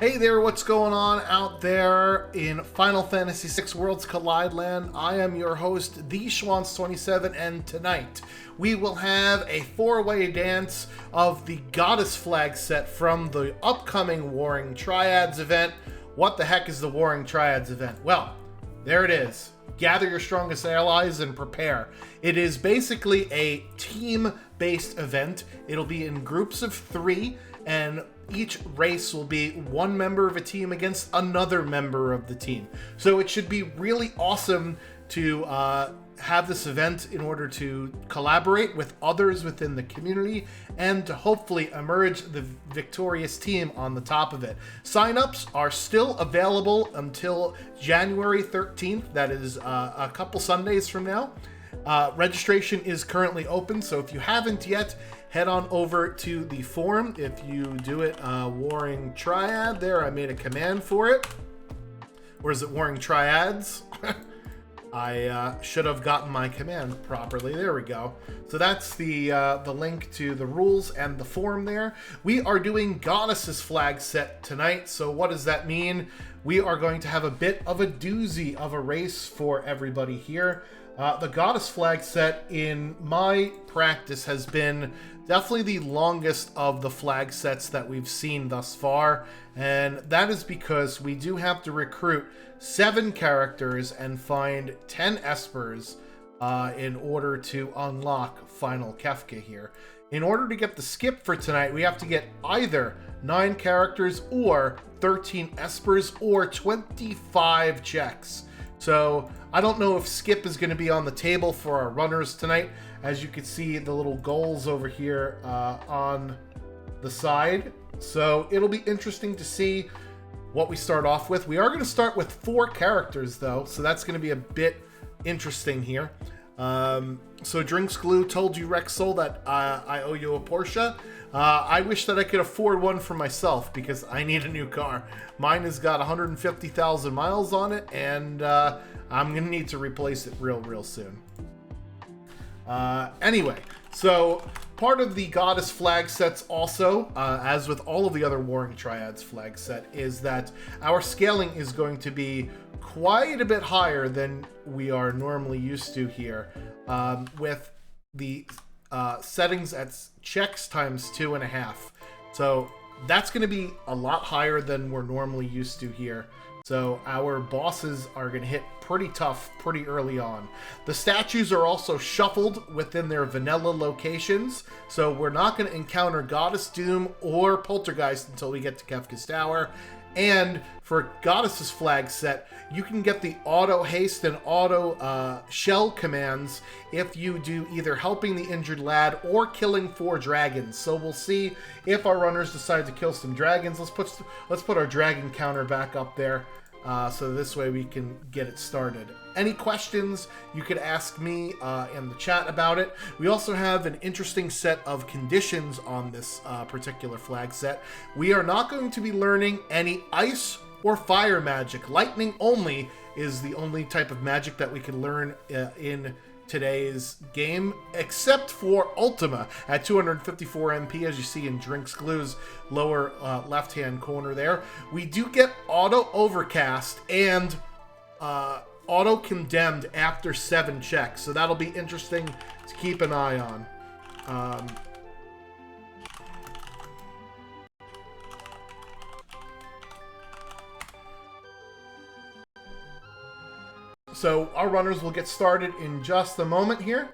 Hey there, what's going on out there in Final Fantasy VI Worlds Collide Land? I am your host, The Schwantz27, and tonight we will have a four-way dance of the Goddess Flagset from the upcoming Warring Triads event. What the heck is the Warring Triads event? Well, there it is. Gather your strongest allies and prepare. It is basically a team-based event. It'll be in groups of 3, and each race will be one member of a team against another member of the team. So it should be really awesome to have this event in order to collaborate with others within the community and to hopefully emerge the victorious team on the top of it. Sign-ups are still available until January 13th. That is a couple Sundays from now. Registration is currently open, so if you haven't yet, head on over to the forum. If you do it, Warring Triad there, I made a command for it. Or is it Warring Triads? I should have gotten my command properly. There we go. So that's the link to the rules and the forum there. We are doing Goddess's Flagset tonight. So what does that mean? We are going to have a bit of a doozy of a race for everybody here. The Goddess Flagset, in my practice, has been definitely the longest of the flag sets that we've seen thus far, and that is because we do have to recruit 7 characters and find 10 espers in order to unlock final Kefka here. In order to get the skip for tonight, we have to get either 9 characters or 13 espers or 25 checks. So I don't know if skip is going to be on the table for our runners tonight. As you can see, the little goals over here on the side. So it'll be interesting to see what we start off with. We are going to start with 4 characters, though, so that's going to be a bit interesting here. So Drinks Glue told you, Rexol, that I owe you a Porsche. I wish that I could afford one for myself because I need a new car. Mine has got 150,000 miles on it, and I'm going to need to replace it real soon. Anyway, so part of the Goddess flag sets also, as with all of the other Warring Triads flag set, is that our scaling is going to be quite a bit higher than we are normally used to here, with the settings at checks times 2.5. So that's going to be a lot higher than we're normally used to here. So our bosses are going to hit pretty tough pretty early on. The statues are also shuffled within their vanilla locations, so we're not going to encounter Goddess Doom or Poltergeist until we get to Kefka's Tower. And for Goddess's flag set, you can get the auto haste and auto shell commands if you do either helping the injured lad or killing 4 dragons. So we'll see if our runners decide to kill some dragons. Let's put our dragon counter back up there, so this way we can get it started. Any questions, you could ask me in the chat about it. We also have an interesting set of conditions on this particular flag set. We are not going to be learning any ice or fire magic. Lightning only is the only type of magic that we can learn in today's game, except for Ultima at 254 MP, as you see in Drinks Glue's lower left-hand corner there. We do get auto overcast and auto condemned after 7 checks, so that'll be interesting to keep an eye on. So our runners will get started in just a moment here,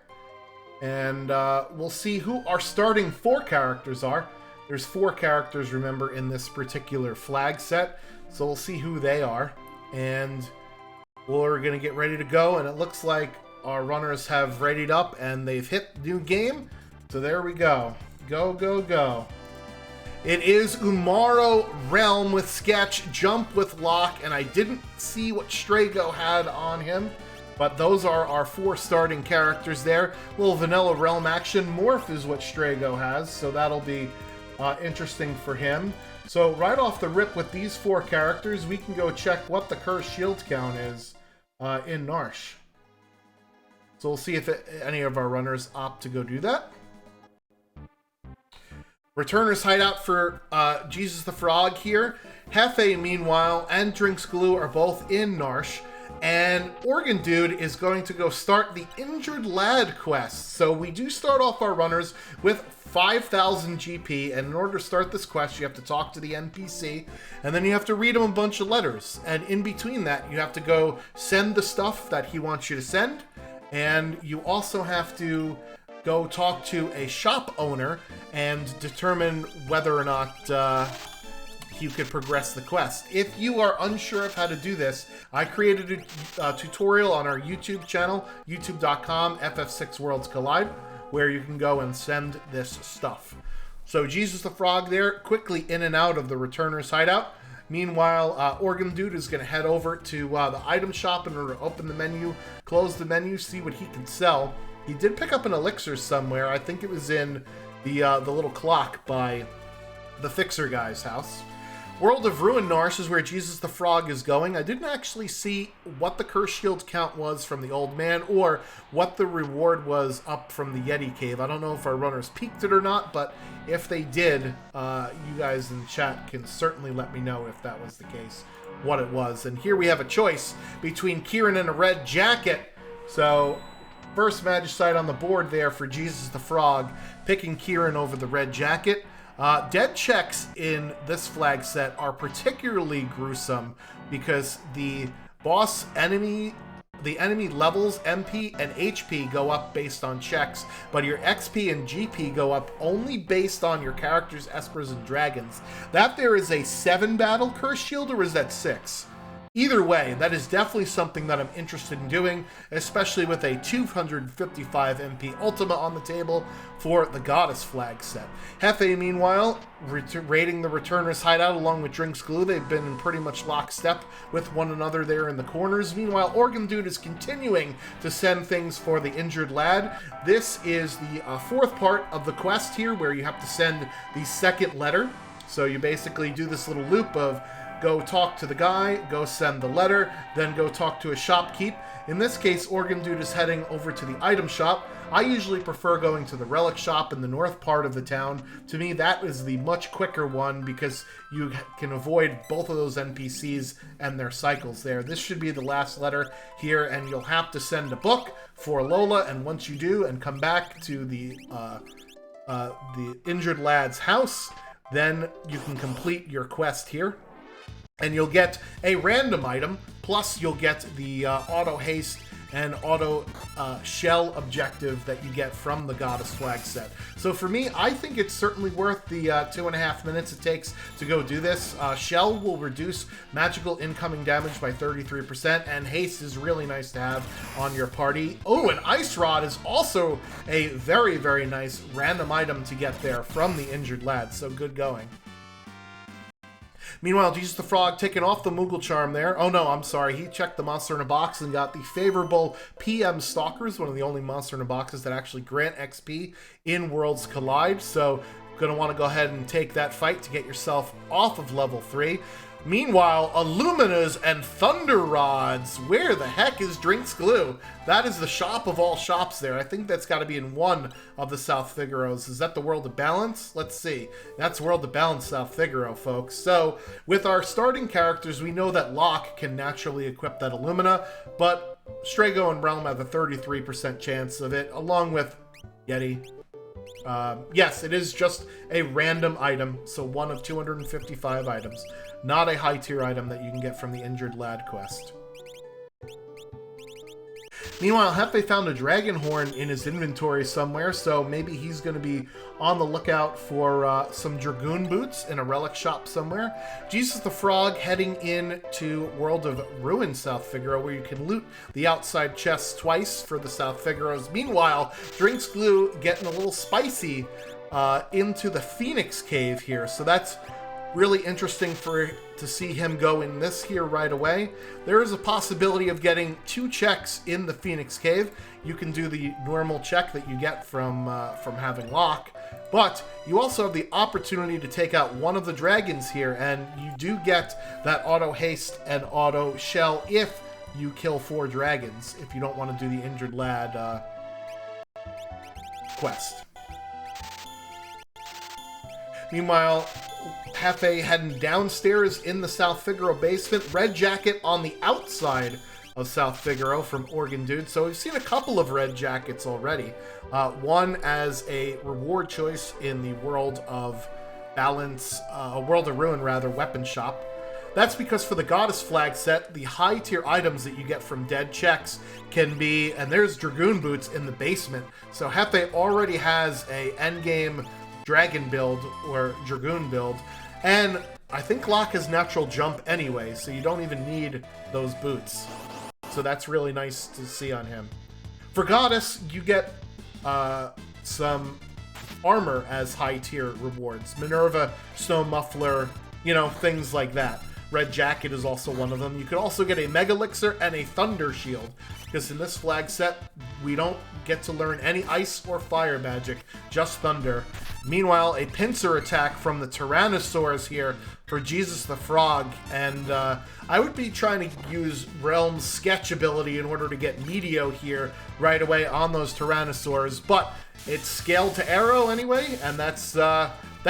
and we'll see who our starting 4 characters are. There's 4 characters, remember, in this particular flag set, so we'll see who they are, and we're going to get ready to go, and it looks like our runners have readied up, and they've hit new game, so there we go. Go. It is Umaro Realm with Sketch, Jump with Lock, and I didn't see what Strago had on him, but those are our 4 starting characters there. Little vanilla Realm action. Morph is what Strago has, so that'll be interesting for him. So right off the rip with these 4 characters, we can go check what the Curse Shield count is in Narsh. So we'll see if any of our runners opt to go do that. Returner's hideout for Jesus the Frog here. Hefe, meanwhile, and Drinks Glue are both in Narsh. And Organ Dude is going to go start the Injured Lad quest. So we do start off our runners with 5,000 GP, and in order to start this quest, you have to talk to the NPC, and then you have to read him a bunch of letters. And in between that, you have to go send the stuff that he wants you to send, and you also have to go talk to a shop owner and determine whether or not you could progress the quest. If you are unsure of how to do this, I created a tutorial on our YouTube channel, youtube.com, FF6 Worlds Collide, where you can go and send this stuff. So Jesus the Frog there, quickly in and out of the Returner's hideout. Meanwhile, Organ Dude is going to head over to the item shop in order to open the menu, close the menu, see what he can sell. He did pick up an elixir somewhere. I think it was in the little clock by the Fixer guy's house. World of Ruin Narsh is where Jesus the Frog is going. I didn't actually see what the curse shield count was from the old man or what the reward was up from the Yeti cave. I don't know if our runners peeked it or not, but if they did, you guys in chat can certainly let me know if that was the case, what it was. And here we have a choice between Kieran and a red jacket. So first Magicite on the board there for Jesus the Frog, picking Kieran over the red jacket. Dead checks in this flag set are particularly gruesome because the enemy levels, MP and HP go up based on checks, but your XP and GP go up only based on your character's Espers and Dragons. That there is a 7 battle curse shield, or is that 6? Either way, that is definitely something that I'm interested in doing, especially with a 255 MP Ultima on the table for the Goddess flag set. Hefe, meanwhile, raiding the Returner's hideout along with Drinks Glue. They've been in pretty much lockstep with one another there in the corners. Meanwhile, Organ Dude is continuing to send things for the Injured Lad. This is the fourth part of the quest here, where you have to send the second letter. So you basically do this little loop of go talk to the guy, go send the letter, then go talk to a shopkeep. In this case, Organ Dude is heading over to the item shop. I usually prefer going to the relic shop in the north part of the town. To me, that is the much quicker one because you can avoid both of those NPCs and their cycles there. This should be the last letter here, and you'll have to send a book for Lola, and once you do and come back to the Injured Lad's house, then you can complete your quest here. And you'll get a random item, plus you'll get the auto haste and auto shell objective that you get from the Goddess flag set. So for me, I think it's certainly worth the 2.5 minutes it takes to go do this. Shell will reduce magical incoming damage by 33%, and haste is really nice to have on your party. Oh, and Ice Rod is also a very, very nice random item to get there from the Injured Lad, so good going. Meanwhile, Jesus the Frog taking off the Moogle Charm there. Oh no, I'm sorry. He checked the Monster in a Box and got the favorable PM Stalkers, one of the only Monster in a Boxes that actually grant XP in Worlds Collide. So, going to want to go ahead and take that fight to get yourself off of level 3. Meanwhile, Illuminas and Thunder Rods. Where the heck is Drinks Glue? That is the shop of all shops there. I think that's got to be in one of the South Figaro's. Is that the World of Balance? Let's see. That's World of Balance South Figaro, folks. So, with our starting characters, we know that Locke can naturally equip that Illumina, but Strago and Realm have a 33% chance of it, along with Yeti. Yes, it is just a random item, so one of 255 items. Not a high-tier item that you can get from the Injured Lad quest. Meanwhile, Hefe found a dragon horn in his inventory somewhere, so maybe he's going to be on the lookout for some Dragoon boots in a relic shop somewhere. Jesus the Frog heading in to World of Ruin South Figaro, where you can loot the outside chests twice for the South Figaros. Meanwhile, Drinks Glue getting a little spicy into the Phoenix Cave here, so that's really interesting to see him go in this here right away. There is a possibility of getting 2 checks in the Phoenix Cave. You can do the normal check that you get from having Locke, but you also have the opportunity to take out one of the dragons here, and you do get that auto haste and auto shell if you kill 4 dragons, if you don't want to do the Injured Lad quest. Meanwhile, Hefe heading downstairs in the South Figaro basement. Red Jacket on the outside of South Figaro from Organ Dude. So we've seen a couple of red jackets already. One as a reward choice in the World of Balance, World of Ruin rather, weapon shop. That's because for the Goddess flag set, the high tier items that you get from dead checks can be, and there's Dragoon Boots in the basement. So Hefe already has a endgame Dragon build or Dragoon build, and I think Locke has natural jump anyway, so you don't even need those boots. So that's really nice to see on him. For Goddess, you get some armor as high tier rewards. Minerva, Snow Muffler, you know, things like that. Red Jacket is also one of them. You could also get a Mega Elixir and a Thunder Shield, because in this flag set, we don't get to learn any ice or fire magic, just thunder. Meanwhile, a pincer attack from the Tyrannosaurs here for Jesus the Frog, and I would be trying to use Realm's sketch ability in order to get Meteo here right away on those Tyrannosaurs, but it's scaled to arrow anyway, and that's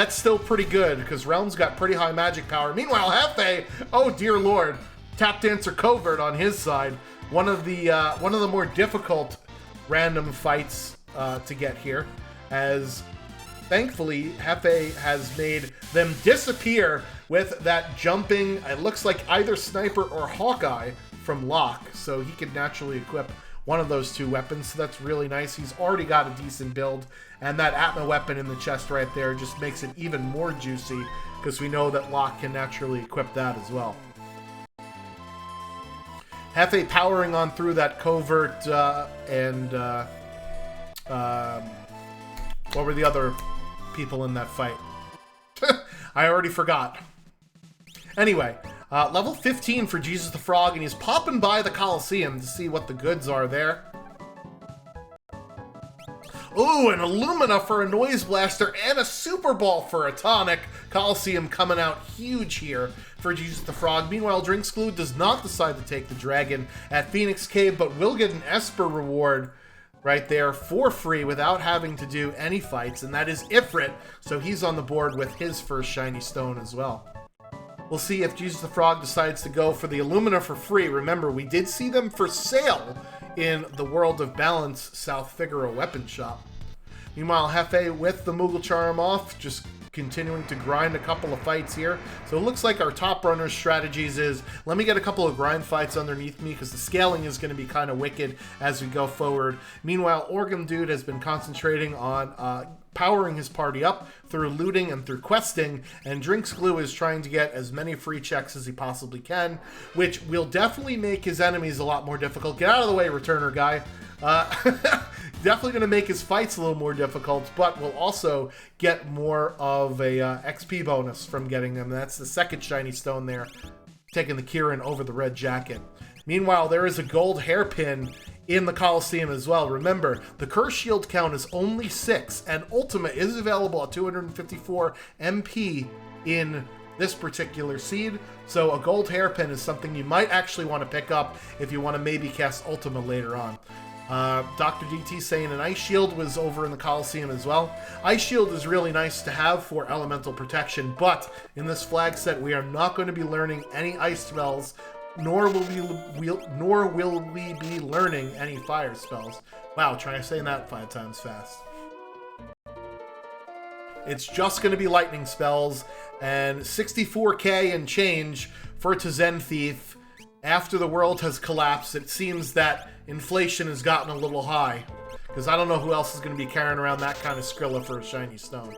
still pretty good, because Realm's got pretty high magic power. Meanwhile, Hefe, oh dear lord, Tap Dancer Covert on his side. One of the more difficult random fights to get here, as thankfully Hefe has made them disappear with that jumping, it looks like either Sniper or Hawkeye from Locke, so he can naturally equip one of those two weapons, so that's really nice. He's already got a decent build, and that Atma weapon in the chest right there just makes it even more juicy, because we know that Locke can naturally equip that as well. Hefe powering on through that Covert, and what were the other people in that fight? I already forgot. Anyway, level 15 for Jesus the Frog, and he's popping by the Coliseum to see what the goods are there. Ooh, an Illumina for a Noise Blaster and a Super Ball for a Tonic. Coliseum coming out huge here for Jesus the Frog. Meanwhile, Drinks Glue does not decide to take the Dragon at Phoenix Cave, but will get an Esper reward right there for free without having to do any fights, and that is Ifrit, so he's on the board with his first shiny stone as well. We'll see if Jesus the Frog decides to go for the Illumina for free. Remember, we did see them for sale in the World of Balance South Figaro weapon shop. Meanwhile, Hefe with the Moogle Charm off, just continuing to grind a couple of fights here. So it looks like our top runner's strategies is, let me get a couple of grind fights underneath me, because the scaling is going to be kind of wicked as we go forward. Meanwhile, Organ Dude has been concentrating on powering his party up through looting and through questing, and Drinks Glue is trying to get as many free checks as he possibly can, which will definitely make his enemies a lot more difficult. Get out of the way, returner guy. Definitely going to make his fights a little more difficult, but will also get more of a XP bonus from getting them. That's the second shiny stone there, taking the Kieran over the Red Jacket. Meanwhile, there is a gold hairpin in the Coliseum as well. Remember, the Curse Shield count is only 6, and Ultima is available at 254 MP in this particular seed, so a gold hairpin is something you might actually want to pick up if you want to maybe cast Ultima later on. Dr. DT saying an Ice Shield was over in the Coliseum as well. Ice Shield is really nice to have for elemental protection, but in this flag set we are not going to be learning any ice spells, nor will we be learning any fire spells. Wow, try saying that 5 times fast. It's just going to be lightning spells, and 64k and change for Tizen Thief. After the world has collapsed, it seems that inflation has gotten a little high, because I don't know who else is going to be carrying around that kind of Skrilla for a shiny stone.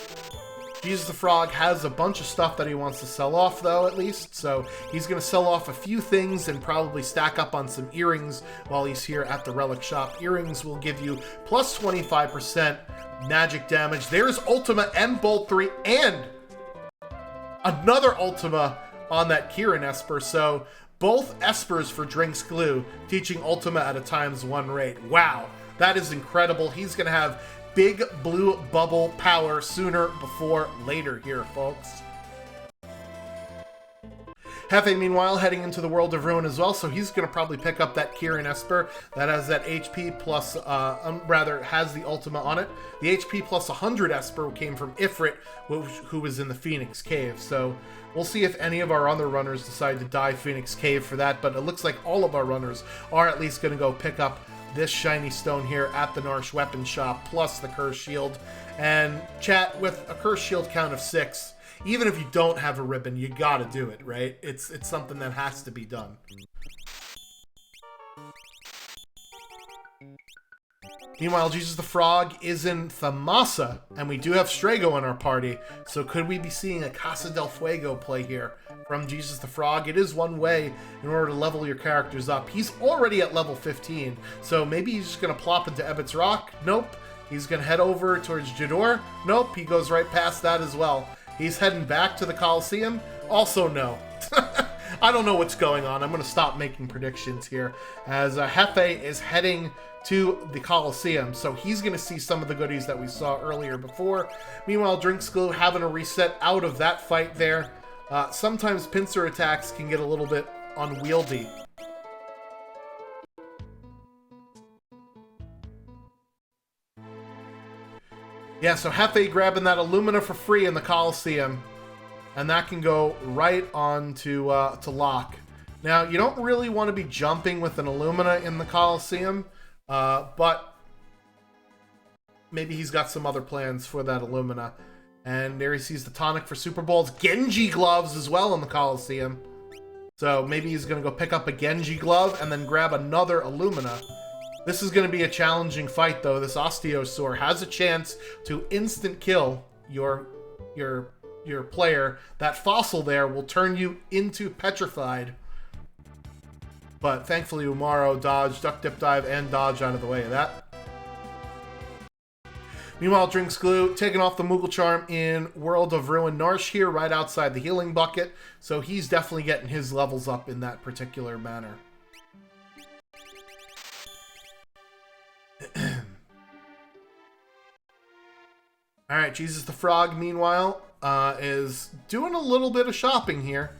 Jesus the Frog has a bunch of stuff that he wants to sell off, though, at least, so he's going to sell off a few things and probably stack up on some earrings while he's here at the Relic Shop. Earrings will give you plus 25% magic damage. There's Ultima and Bolt 3 and another Ultima on that Kieran Esper, so both Espers for Drinks Glue, teaching Ultima at a ×1 rate. Wow, that is incredible. He's going to have big blue bubble power sooner before later here, folks. Hefe, meanwhile, heading into the World of Ruin as well, so he's going to probably pick up that Kirin Esper that has that HP plus, rather, has the Ultima on it. The HP plus 100 Esper came from Ifrit, who was in the Phoenix Cave, so we'll see if any of our other runners decide to die Phoenix Cave for that, but it looks like all of our runners are at least going to go pick up this shiny stone here at the Narsh Weapon Shop, plus the Curse Shield. And chat, with a Curse Shield count of 6, even if you don't have a ribbon, you gotta do it, right? It's something that has to be done. Meanwhile, Jesus the Frog is in Thamasa, and we do have Strago in our party, so could we be seeing a Casa del Fuego play here from Jesus the Frog? It is one way in order to level your characters up. He's already at level 15, so maybe he's just going to plop into Ebbett's Rock? Nope. He's going to head over towards Jador? Nope, he goes right past that as well. He's heading back to the Coliseum? Also no. I don't know what's going on. I'm going to stop making predictions here, as Hefe is heading to the Coliseum, so he's going to see some of the goodies that we saw earlier before. Meanwhile, Drinks Glue having a reset out of that fight there. Sometimes pincer attacks can get a little bit unwieldy. Yeah, so Hefe grabbing that Illumina for free in the Coliseum, and that can go right on to lock. Now, you don't really want to be jumping with an Illumina in the Coliseum, but maybe he's got some other plans for that Illumina. And there he sees the tonic for Super Bowls. Genji gloves as well in the Coliseum. So maybe he's going to go pick up a Genji glove and then grab another Illumina. This is going to be a challenging fight, though. This Osteosaur has a chance to instant kill your player. That fossil there will turn you into petrified. But thankfully, Umaro dodged, duck, dip, dive, and dodge out of the way of that. Meanwhile, Drinks Glue taking off the Moogle Charm in World of Ruin. Narsh here right outside the healing bucket. So he's definitely getting his levels up in that particular manner. Alright, Jesus the Frog, meanwhile, is doing a little bit of shopping here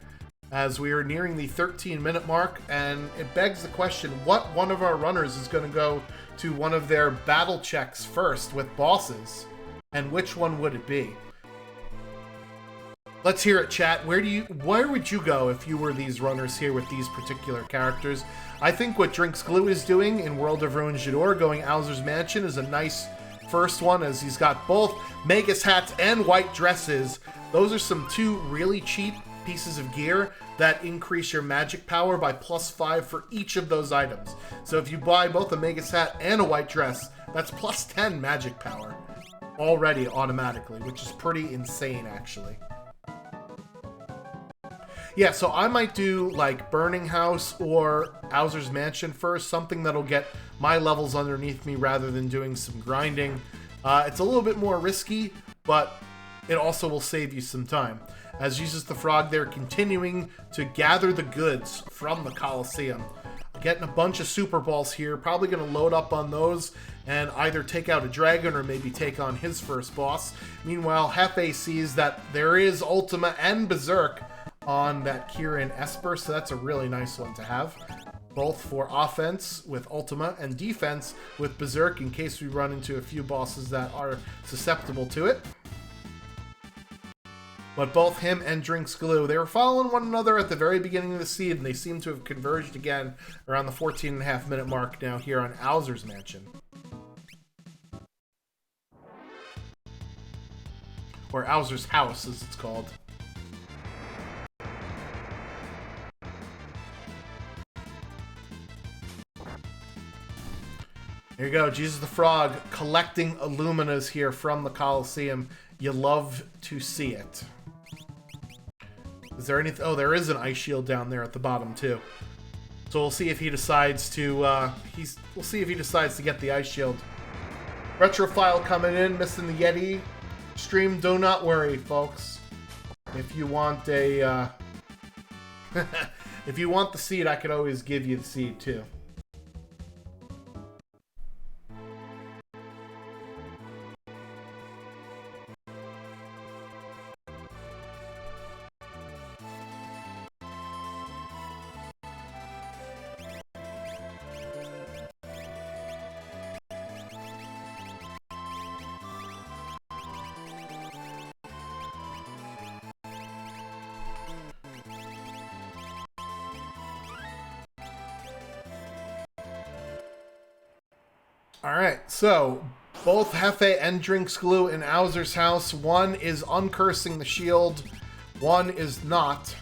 as we are nearing the 13-minute mark, and it begs the question, what one of our runners is going to go to one of their battle checks first with bosses, and which one would it be? Let's hear it, chat. Where would you go if you were these runners here with these particular characters? I think what Drinks Glue is doing in World of Ruin Jador, going Owzer's Mansion, is a nice first one, as he's got both Magus hats and white dresses. Those are some two really cheap pieces of gear that increase your magic power by +5 for each of those items. So if you buy both a Magus hat and a white dress, that's +10 magic power already automatically, which is pretty insane, actually. Yeah, so I might do like Burning House or Owzer's Mansion first, something that'll get my levels underneath me rather than doing some grinding. It's a little bit more risky, but it also will save you some time. As Jesus the Frog there continuing to gather the goods from the Coliseum. Getting a bunch of Super Balls here, probably going to load up on those and either take out a dragon or maybe take on his first boss. Meanwhile, Hefe sees that there is Ultima and Berserk on that Kirin Esper, so that's a really nice one to have. Both for offense with Ultima and defense with Berserk in case we run into a few bosses that are susceptible to it. But both him and Drinks Glue, they were following one another at the very beginning of the seed, and they seem to have converged again around the 14.5-minute mark now here on Owzer's Mansion. Or Owzer's House, as it's called. There you go, Jesus the Frog collecting Illuminas here from the Coliseum. You love to see it. Is there anything? Oh, there is an ice shield down there at the bottom too. So we'll see if he decides to. We'll see if he decides to get the ice shield. Retrophile coming in, missing the Yeti stream. Do not worry, folks. If you want a, if you want the seed, I could always give you the seed too. Alright, so both Hefe and Drinks Glue in Owzer's house. One is uncursing the shield, one is not.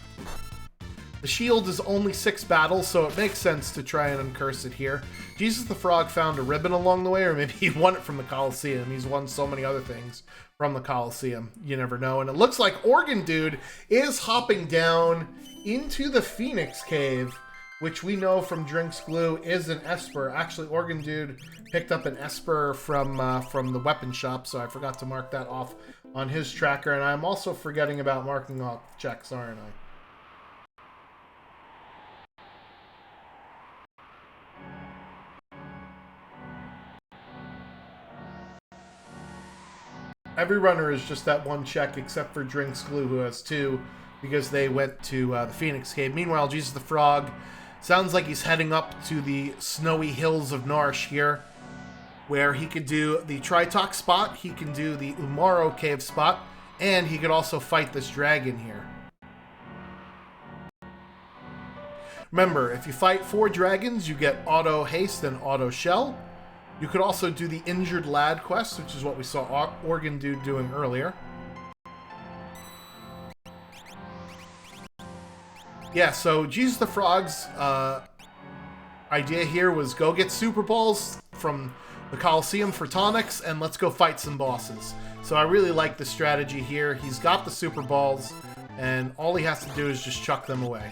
The shield is only 6 battles, so it makes sense to try and uncurse it here. Jesus the Frog found a ribbon along the way, or maybe he won it from the Coliseum. He's won so many other things from the Coliseum. You never know. And it looks like Organ Dude is hopping down into the Phoenix Cave, which we know from Drinks Glue is an Esper. Actually, Organ Dude picked up an Esper from the weapon shop, so I forgot to mark that off on his tracker. And I'm also forgetting about marking off checks, aren't I? Every runner is just that one check, except for Drinks Glue, who has 2, because they went to the Phoenix Cave. Meanwhile, Jesus the Frog sounds like he's heading up to the snowy hills of Narsh here, where he could do the Tritox spot, he can do the Umaro Cave spot, and he could also fight this dragon here. Remember, if you fight 4 dragons, you get auto haste and auto shell. You could also do the Injured Lad quest, which is what we saw Organ Dude doing earlier. Yeah, so Jesus the Frog's idea here was go get Super Balls from the Coliseum for tonics, and let's go fight some bosses. So I really like the strategy here. He's got the Super Balls, and all he has to do is just chuck them away.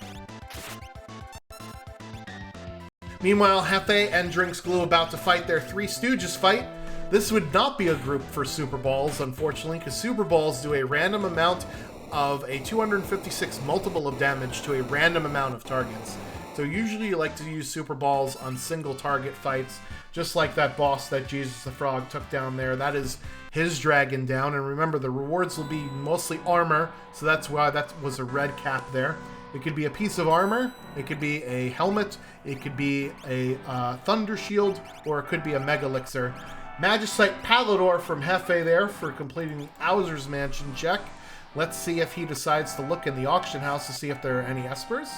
Meanwhile, Hefe and Drinks Glue about to fight their Three Stooges fight. This would not be a group for Super Balls, unfortunately, because Super Balls do a random amount of a 256 multiple of damage to a random amount of targets. So usually you like to use Super Balls on single target fights, just like that boss that Jesus the Frog took down there. That is his dragon down, and remember, the rewards will be mostly armor, so that's why that was a red cap there. It could be a piece of armor, it could be a helmet, it could be a thunder shield, or it could be a mega elixir. Magicite Palador from Hefe there for completing the Owzer's Mansion check. Let's see if he decides to look in the auction house to see if there are any Espers.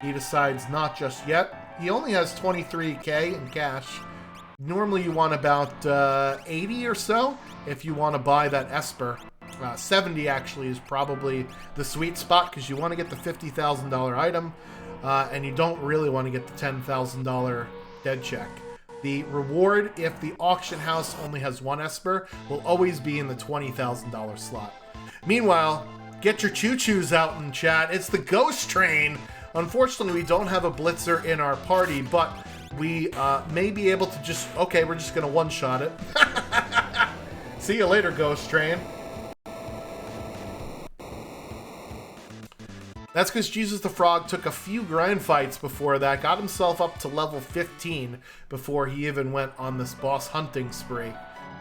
He decides not just yet. He only has 23k in cash. Normally you want about 80 or so if you want to buy that Esper. 70 actually is probably the sweet spot because you want to get the $50,000 item and you don't really want to get the $10,000 dead check. The reward, if the auction house only has 1 Esper, will always be in the $20,000 slot. Meanwhile, get your choo-choos out in chat. It's the Ghost Train. Unfortunately, we don't have a Blitzer in our party, but we may be able to just... Okay, we're just going to one-shot it. See you later, Ghost Train. That's because Jesus the Frog took a few grind fights before that, got himself up to level 15 before he even went on this boss hunting spree.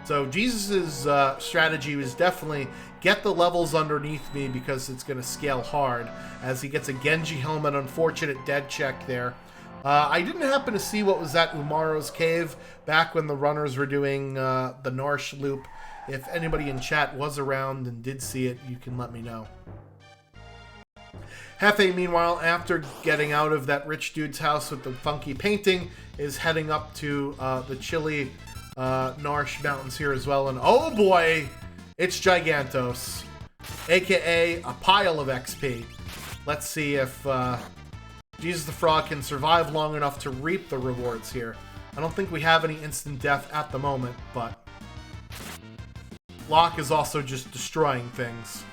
So Jesus' strategy was definitely get the levels underneath me because it's going to scale hard, as he gets a Genji helmet, unfortunate dead check there. I didn't happen to see what was at Umaro's cave back when the runners were doing the Narsh loop. If anybody in chat was around and did see it, you can let me know. Hefe, meanwhile, after getting out of that rich dude's house with the funky painting, is heading up to the chilly Narsh Mountains here as well. And oh boy, it's Gigantos, aka a pile of XP. Let's see if Jesus the Frog can survive long enough to reap the rewards here. I don't think we have any instant death at the moment, but Locke is also just destroying things.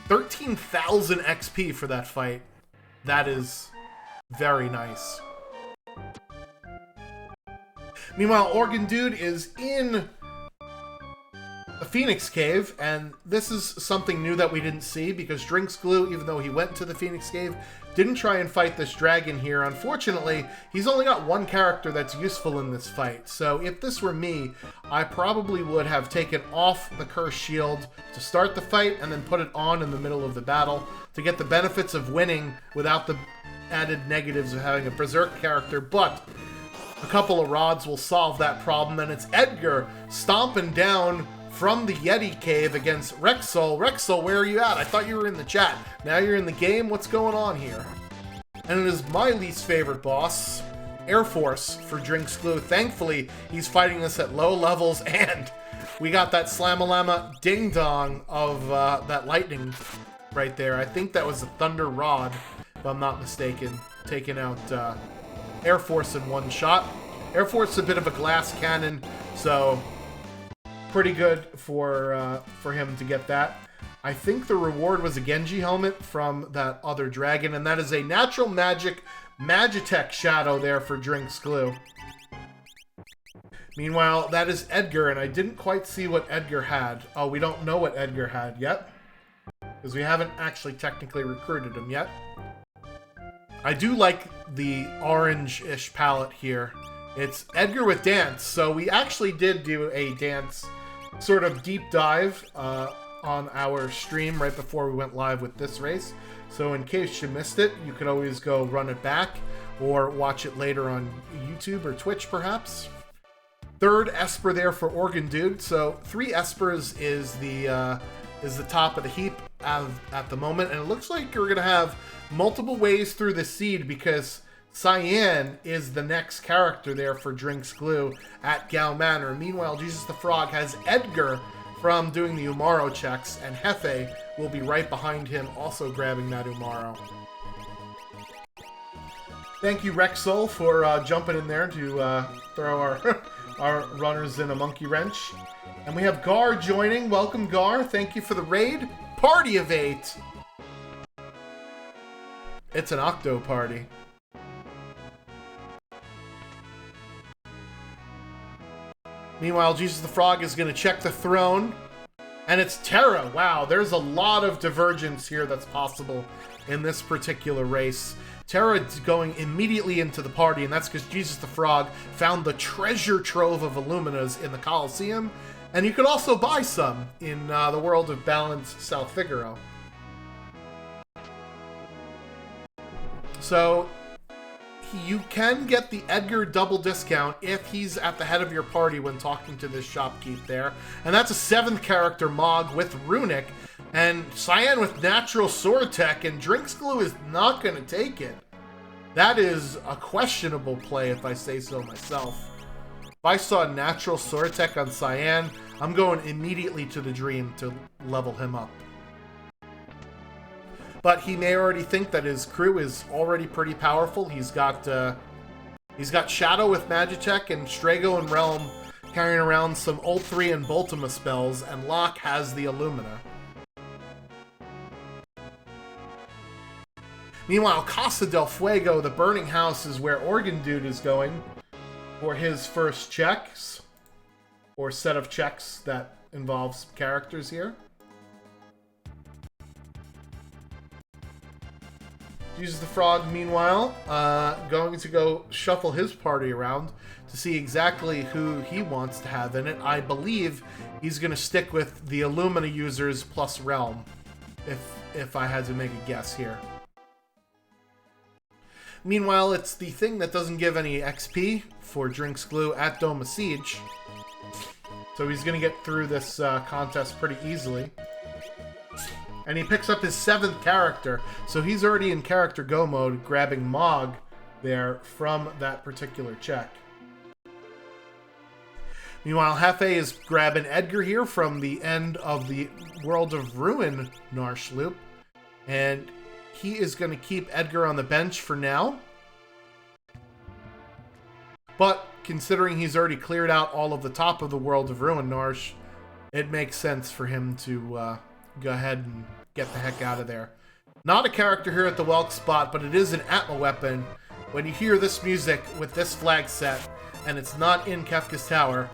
13,000 XP for that fight. That is very nice. Meanwhile, Organ Dude is in the Phoenix Cave, and this is something new that we didn't see because Drinks Glue, even though he went to the Phoenix Cave, didn't try and fight this dragon here. Unfortunately, he's only got one character that's useful in this fight. So if this were me, I probably would have taken off the Cursed Shield to start the fight and then put it on in the middle of the battle to get the benefits of winning without the added negatives of having a Berserk character. But a couple of rods will solve that problem, and it's Edgar stomping down from the Yeti Cave against Rexol. Rexol, where are you at? I thought you were in the chat. Now you're in the game? What's going on here? And it is my least favorite boss, Air Force for Drinks Glue. Thankfully, he's fighting this at low levels, and we got that Slam-a-Lama ding-dong of that lightning right there. I think that was a Thunder Rod, if I'm not mistaken, taking out Air Force in one shot. Air Force is a bit of a glass cannon, so pretty good for him to get that. I think the reward was a Genji helmet from that other dragon, and that is a Natural Magic Magitech Shadow there for Drinks Glue. Meanwhile, that is Edgar, and I didn't quite see what Edgar had. Oh, we don't know what Edgar had yet, because we haven't actually technically recruited him yet. I do like the orange-ish palette here. It's Edgar with dance, so we actually did do a dance sort of deep dive on our stream right before we went live with this race. So in case you missed it, you could always go run it back or watch it later on YouTube or Twitch perhaps. Third Esper there for Organ Dude. So 3 Espers is the top of the heap at the moment, and it looks like we're gonna have multiple ways through the seed because Cyan is the next character there for Drinks Glue at Gao Manor. Meanwhile, Jesus the Frog has Edgar from doing the Umaro checks, and Hefe will be right behind him, also grabbing that Umaro. Thank you, Rexol, for jumping in there to throw our runners in a monkey wrench. And we have Gar joining. Welcome, Gar. Thank you for the raid. Party of 8. It's an Octo party. Meanwhile, Jesus the Frog is going to check the throne. And it's Terra. Wow, there's a lot of divergence here that's possible in this particular race. Terra going immediately into the party, and that's because Jesus the Frog found the treasure trove of Illuminas in the Coliseum. And you could also buy some in the World of Balance South Figaro. So you can get the Edgar double discount if he's at the head of your party when talking to this shopkeep there. And that's a 7th character Mog with Runic. And Cyan with Natural Sword Tech, and Drinks Glue is not going to take it. That is a questionable play if I say so myself. If I saw Natural Sword Tech on Cyan, I'm going immediately to the Dream to level him up. But he may already think that his crew is already pretty powerful. He's got Shadow with Magitech, and Strago and Realm carrying around some Ult 3 and Boltima spells, and Locke has the Illumina. Meanwhile, Casa del Fuego, the Burning House, is where Organ Dude is going for his first checks, or set of checks that involves characters here. Jesus the Frog, meanwhile, going to go shuffle his party around to see exactly who he wants to have in it. I believe he's going to stick with the Illumina users plus Realm, if I had to make a guess here. Meanwhile, it's the thing that doesn't give any XP for Drinks Glue at Doma Siege. So he's going to get through this contest pretty easily. And he picks up his 7th character, so he's already in character go mode, grabbing Mog there from that particular check. Meanwhile, Hefe is grabbing Edgar here from the end of the World of Ruin Narsh loop, and he is going to keep Edgar on the bench for now. But considering he's already cleared out all of the top of the World of Ruin Narsh, it makes sense for him to go ahead and get the heck out of there. Not a character here at the Welk spot, but it is an Atma weapon. When you hear this music with this flag set, and it's not in Kefka's tower,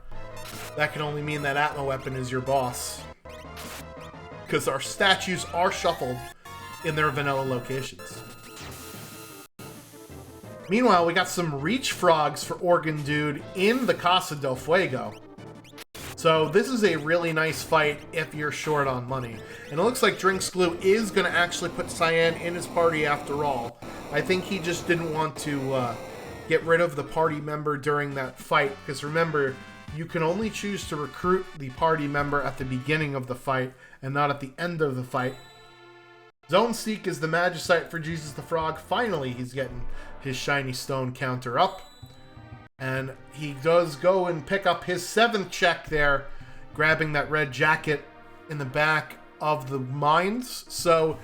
that can only mean that Atma weapon is your boss. Because our statues are shuffled in their vanilla locations. Meanwhile, we got some Reach Frogs for Organ Dude in the Casa del Fuego. So this is a really nice fight if you're short on money. And it looks like Drinks Glue is going to actually put Cyan in his party after all. I think he just didn't want to get rid of the party member during that fight. Because remember, you can only choose to recruit the party member at the beginning of the fight and not at the end of the fight. Zone Seek is the Magicite for Jesus the Frog. Finally, he's getting his shiny stone counter up. And he does go and pick up his 7th check there, grabbing that red jacket in the back of the mines. So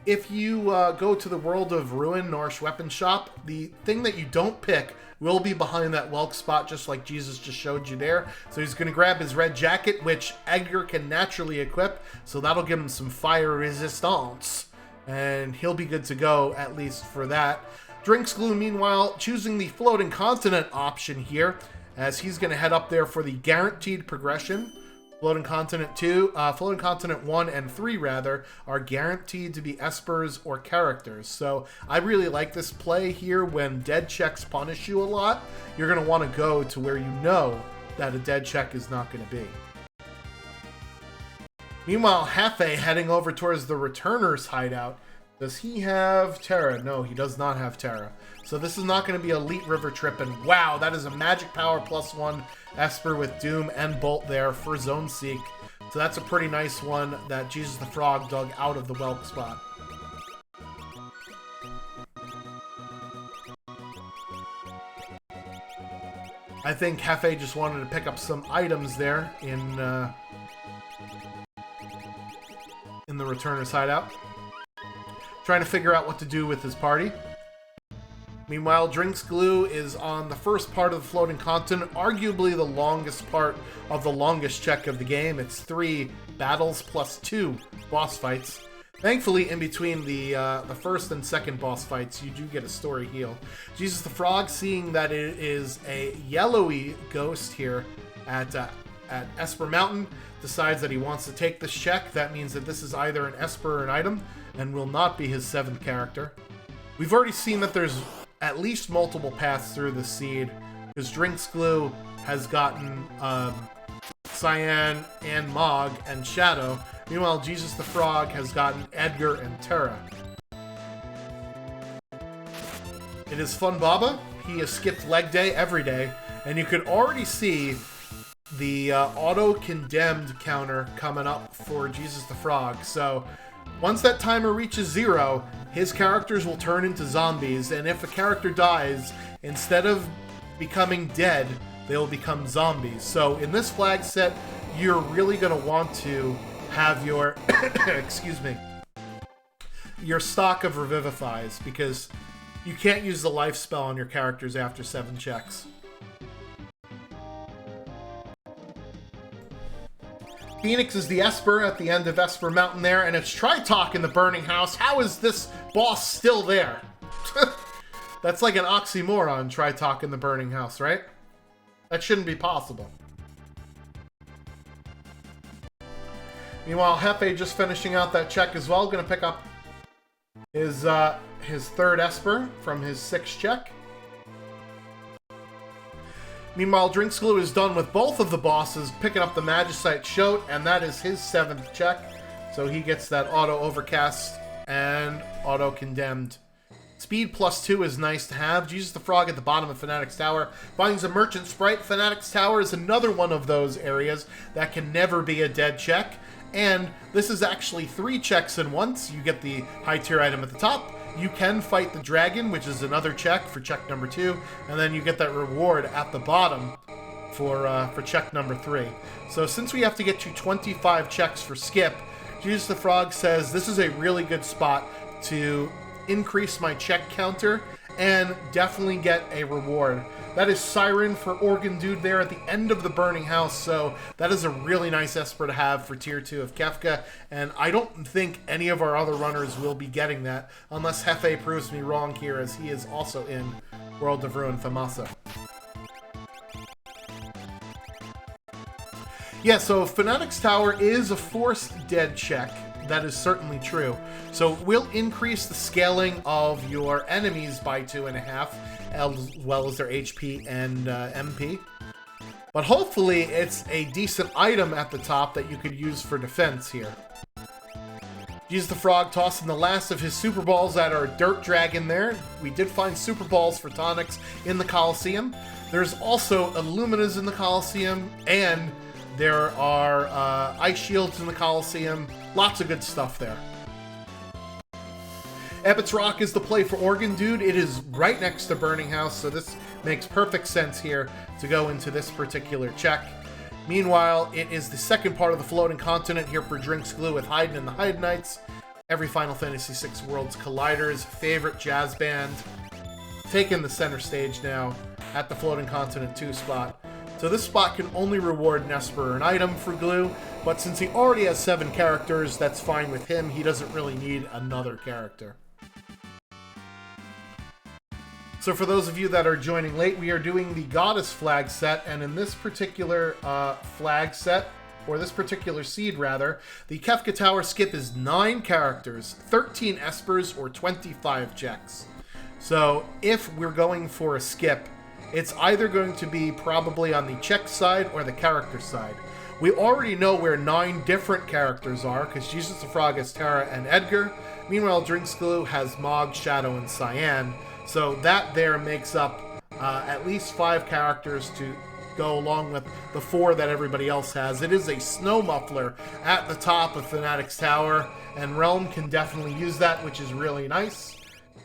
if you go to the World of Ruin Norse Weapon Shop, the thing that you don't pick will be behind that Welk spot, just like Jesus just showed you there. So he's going to grab his red jacket, which Edgar can naturally equip, so that'll give him some fire resistance. And he'll be good to go, at least for that. Drinks Glue, meanwhile, choosing the Floating Continent option here, as he's going to head up there for the guaranteed progression. Floating Continent 1 and 3 rather, are guaranteed to be espers or characters. So I really like this play here. When dead checks punish you a lot, you're going to want to go to where you know that a dead check is not going to be. Meanwhile, Hefe heading over towards the Returner's hideout. Does he have Terra? No, he does not have Terra. So this is not going to be Elite River Trip, and wow, that is a Magic Power +1 Esper with Doom and Bolt there for Zone Seek. So that's a pretty nice one that Jesus the Frog dug out of the Welk spot. I think Hefe just wanted to pick up some items there in the Returner's hideout. Trying to figure out what to do with his party. Meanwhile, Drinks Glue is on the first part of the Floating Continent, arguably the longest part of the longest check of the game. It's 3 battles plus 2 boss fights. Thankfully, in between the first and second boss fights, you do get a story heal. Jesus the Frog, seeing that it is a yellowy ghost here at Esper Mountain, decides that he wants to take this check. That means that this is either an Esper or an item, and will not be his 7th character. We've already seen that there's at least multiple paths through the seed, because Drinks Glue has gotten Cyan and Mog and Shadow. Meanwhile, Jesus the Frog has gotten Edgar and Terra. It is Fun Baba. He has skipped leg day every day, and you could already see the auto-condemned counter coming up for Jesus the Frog. So once that timer reaches 0, his characters will turn into zombies, and if a character dies, instead of becoming dead, they'll become zombies. So in this flag set, you're really going to want to have your excuse me, your stock of Revivifies, because you can't use the life spell on your characters after 7 checks. Phoenix is the Esper at the end of Esper Mountain there, and it's Tritalk in the Burning House. How is this boss still there? That's like an oxymoron, Tritalk in the Burning House, right? That shouldn't be possible. Meanwhile, Hefe just finishing out that check as well. Going to pick up his 3rd Esper from his 6th check. Meanwhile, Drinks Glue is done with both of the bosses, picking up the Magicite Shoat, and that is his 7th check. So he gets that Auto Overcast and Auto Condemned. Speed +2 is nice to have. Jesus the Frog at the bottom of Fanatic's Tower finds a Merchant Sprite. Fanatic's Tower is another one of those areas that can never be a dead check. And this is actually 3 checks in once. You get the high tier item at the top. You can fight the dragon, which is another check for check number 2, and then you get that reward at the bottom for check number 3. So since we have to get to 25 checks for skip, Jesus the Frog says this is a really good spot to increase my check counter and definitely get a reward. That is Siren for Organ Dude there at the end of the Burning House, so that is a really nice Esper to have for Tier 2 of Kefka, and I don't think any of our other runners will be getting that, unless Hefe proves me wrong here, as he is also in World of Ruin Famasa. Yeah, so Fanatic's Tower is a forced dead check. That is certainly true. So we'll increase the scaling of your enemies by 2.5, as well as their HP and MP. But hopefully it's a decent item at the top that you could use for defense here. Jesus the Frog tossing the last of his Super Balls at our Dirt Dragon there. We did find Super Balls for tonics in the Coliseum. There's also Illuminas in the Coliseum, and there are Ice Shields in the Coliseum. Lots of good stuff there. Ebbets Rock is the play for Organ Dude. It is right next to Burning House, so this makes perfect sense here to go into this particular check. Meanwhile, it is the second part of the Floating Continent here for Drinks Glue with Haydn and the Haydnites. Every Final Fantasy VI Worlds Collider's favorite jazz band, taking the center stage now at the Floating Continent 2 spot. So this spot can only reward Nesper an item for Glue, but since he already has 7 characters, that's fine with him. He doesn't really need another character. So for those of you that are joining late, we are doing the Goddess flag set, and in this particular flag set, or this particular seed rather, the Kefka Tower skip is 9 characters, 13 espers, or 25 checks. So if we're going for a skip, it's either going to be probably on the check side or the character side. We already know where 9 different characters are, because Jesus the Frog has Terra and Edgar. Meanwhile, Drinks Glue has Mog, Shadow, and Cyan. So that there makes up at least 5 characters to go along with the 4 that everybody else has. It is a snow muffler at the top of Fanatic's Tower, and Realm can definitely use that, which is really nice.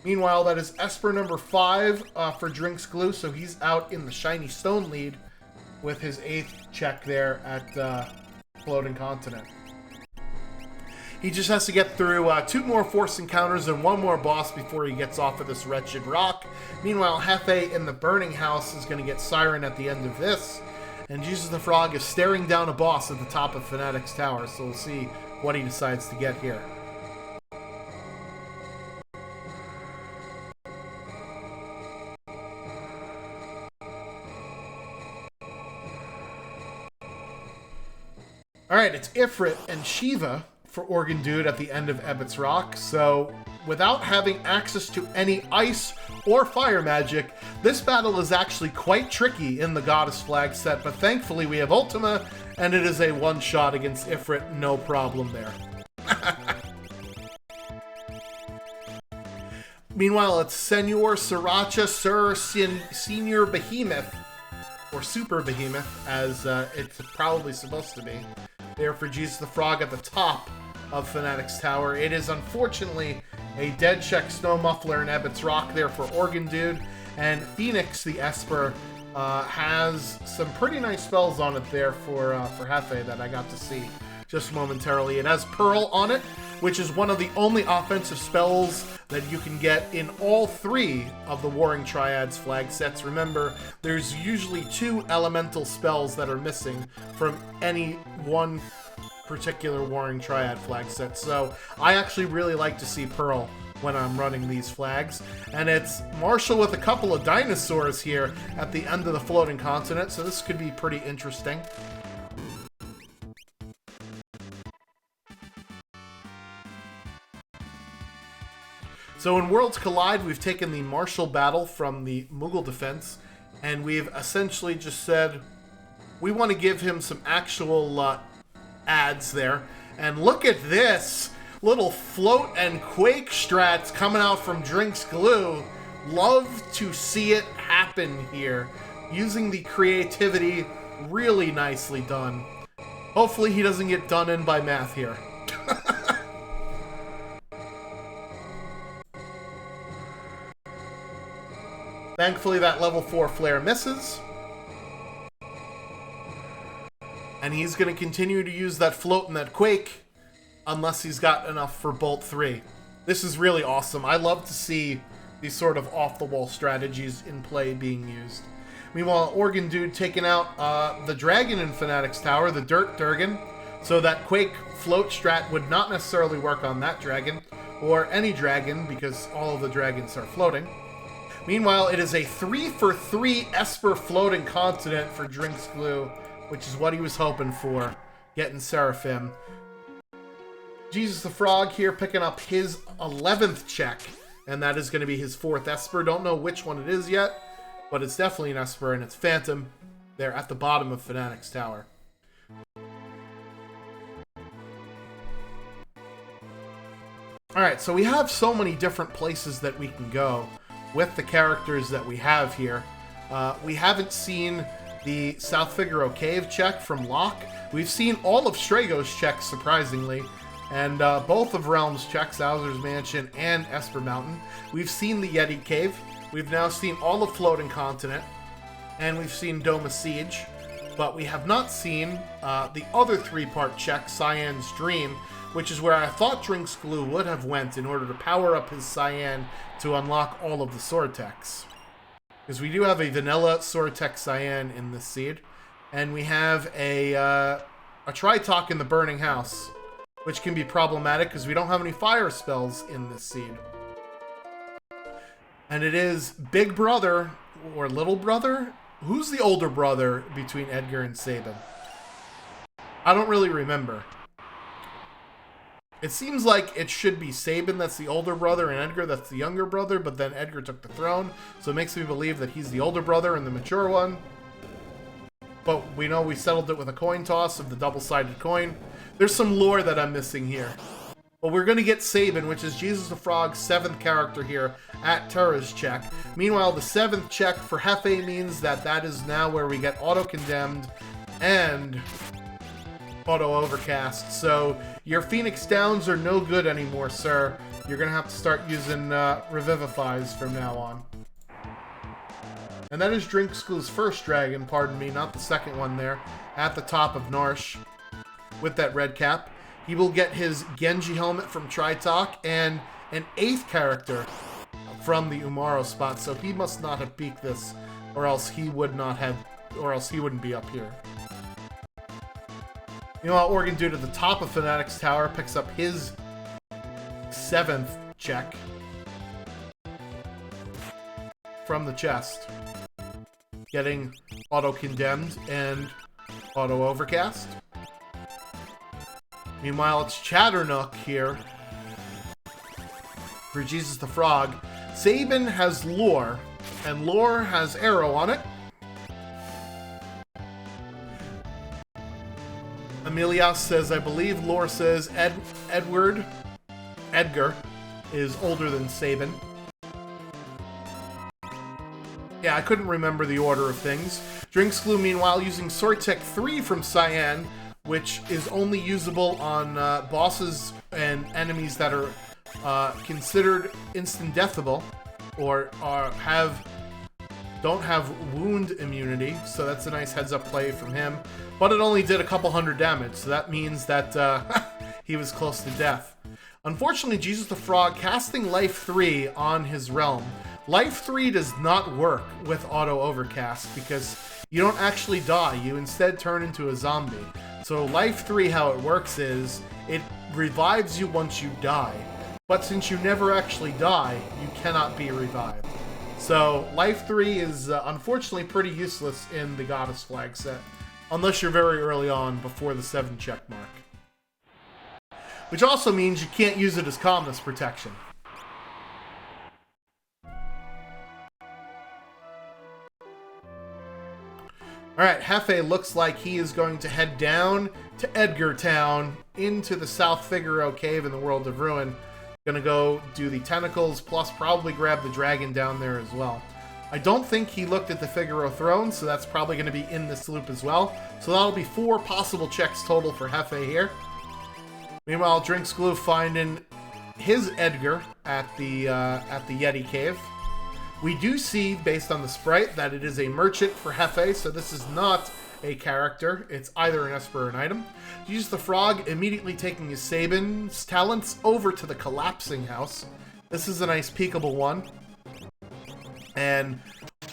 Meanwhile, that is Esper number 5 for Drinks Glue, so he's out in the Shiny Stone lead with his 8th check there at Floating Continent. He just has to get through 2 more force encounters and 1 more boss before he gets off of this wretched rock. Meanwhile, Hefe in the Burning House is going to get Siren at the end of this. And Jesus the Frog is staring down a boss at the top of Fanatic's Tower, so we'll see what he decides to get here. Alright, it's Ifrit and Shiva for Organ Dude at the end of Ebbets Rock, so without having access to any ice or fire magic, this battle is actually quite tricky in the Goddess flag set, but thankfully we have Ultima, and it is a one-shot against Ifrit, no problem there. Meanwhile, it's Senor Sriracha Sir Senior Behemoth, or Super Behemoth, as it's probably supposed to be, there for Jesus the Frog at the top of Fanatic's Tower. It is unfortunately a dead check Snow Muffler and Ebbets Rock there for Organ Dude, and Phoenix the Esper has some pretty nice spells on it there for Hefe that I got to see just momentarily. It has Pearl on it, which is one of the only offensive spells that you can get in all 3 of the Warring Triads flag sets. Remember, there's usually 2 elemental spells that are missing from any one particular Warring Triad flag set. So I actually really like to see Pearl when I'm running these flags. And it's Marshall with a couple of dinosaurs here at the end of the Floating Continent, so this could be pretty interesting. So in Worlds Collide, we've taken the Marshall battle from the Moogle defense, and we've essentially just said, we want to give him some actual ads there. And look at this little float and quake strats coming out from Drinks Glue. Love to see it happen here. Using the creativity, really nicely done. Hopefully he doesn't get done in by math here. Thankfully that level 4 flare misses. And he's going to continue to use that float and that quake unless he's got enough for Bolt 3. This is really awesome. I love to see these sort of off-the-wall strategies in play being used. Meanwhile, Organ Dude taking out the dragon in Fanatic's Tower, the Dirt Durgan. So that quake float strat would not necessarily work on that dragon, or any dragon, because all of the dragons are floating. Meanwhile, it is a 3-for-3 Esper Floating Continent for Drinks Glue, which is what he was hoping for, getting Seraphim. Jesus the Frog here picking up his 11th check, and that is going to be his 4th Esper. Don't know which one it is yet, but it's definitely an Esper, and it's Phantom there at the bottom of Fanatic's Tower. Alright, so we have so many different places that we can go with the characters that we have here. We haven't seen the South Figaro Cave check from Locke. We've seen all of Strago's checks, surprisingly. And both of Realms check, Bowser's Mansion and Esper Mountain. We've seen the Yeti Cave. We've now seen all of Floating Continent. And we've seen Dome of Siege. But we have not seen the other three-part check, Cyan's Dream, which is where I thought Drinks Glue would have went in order to power up his Cyan to unlock all of the sword techs. Because we do have a vanilla sword tech Cyan in this seed. And we have a Tritalk in the Burning House, which can be problematic because we don't have any fire spells in this seed. And it is Big Brother or Little Brother? Who's the older brother between Edgar and Sabin? I don't really remember. It seems like it should be Sabin that's the older brother and Edgar that's the younger brother, but then Edgar took the throne, so it makes me believe that he's the older brother and the mature one. But we know we settled it with a coin toss of the double-sided coin. There's some lore that I'm missing here. But we're going to get Sabin, which is Jesus the Frog's 7th character here at Terra's check. Meanwhile, the 7th check for Hefe means that that is now where we get auto-condemned and auto-overcast. So your Phoenix Downs are no good anymore, sir. You're going to have to start using Revivifies from now on. And that is Drinks Glue's first dragon, pardon me, not the second one there, at the top of Narsh with that red cap. He will get his Genji helmet from Tritalk and an 8th character from the Umaro spot, so he must not have peaked this, or else he would not have, or else he wouldn't be up here. Meanwhile, Organ Dude at the top of Fanatic's tower picks up his 7th check from the chest, getting auto-condemned and auto-overcast. Meanwhile, it's Chatternook here for Jesus the Frog. Sabin has Lore, and Lore has Arrow on it. Emilias says, I believe Lore says Edgar is older than Sabin. Yeah, I couldn't remember the order of things. Drinks Glue, meanwhile, using Sword Tech 3 from Cyan, which is only usable on bosses and enemies that are considered instant deathable or don't have wound immunity, so that's a nice heads-up play from him. But it only did a couple hundred damage, so that means that he was close to death. Unfortunately, Jesus the Frog casting Life 3 on his realm. Life 3 does not work with Auto Overcast because you don't actually die, you instead turn into a zombie. So Life 3, how it works is, it revives you once you die. But since you never actually die, you cannot be revived. So Life 3 is unfortunately pretty useless in the Goddess Flag set, unless you're very early on before the 7 check mark. Which also means you can't use it as calmness protection. Alright, Hefe looks like he is going to head down to Edgar Town into the South Figaro Cave in the World of Ruin. Gonna go do the tentacles, plus probably grab the dragon down there as well. I don't think he looked at the Figaro throne, so that's probably going to be in this loop as well. So that'll be 4 possible checks total for Hefe here. Meanwhile, Drinks Glue finding his Edgar at the Yeti Cave. We do see, based on the sprite, that it is a merchant for Hefe, so this is not a character. It's either an Esper or an item. Jesus the Frog immediately taking his Sabin's talents over to the Collapsing House. This is a nice peekable one. And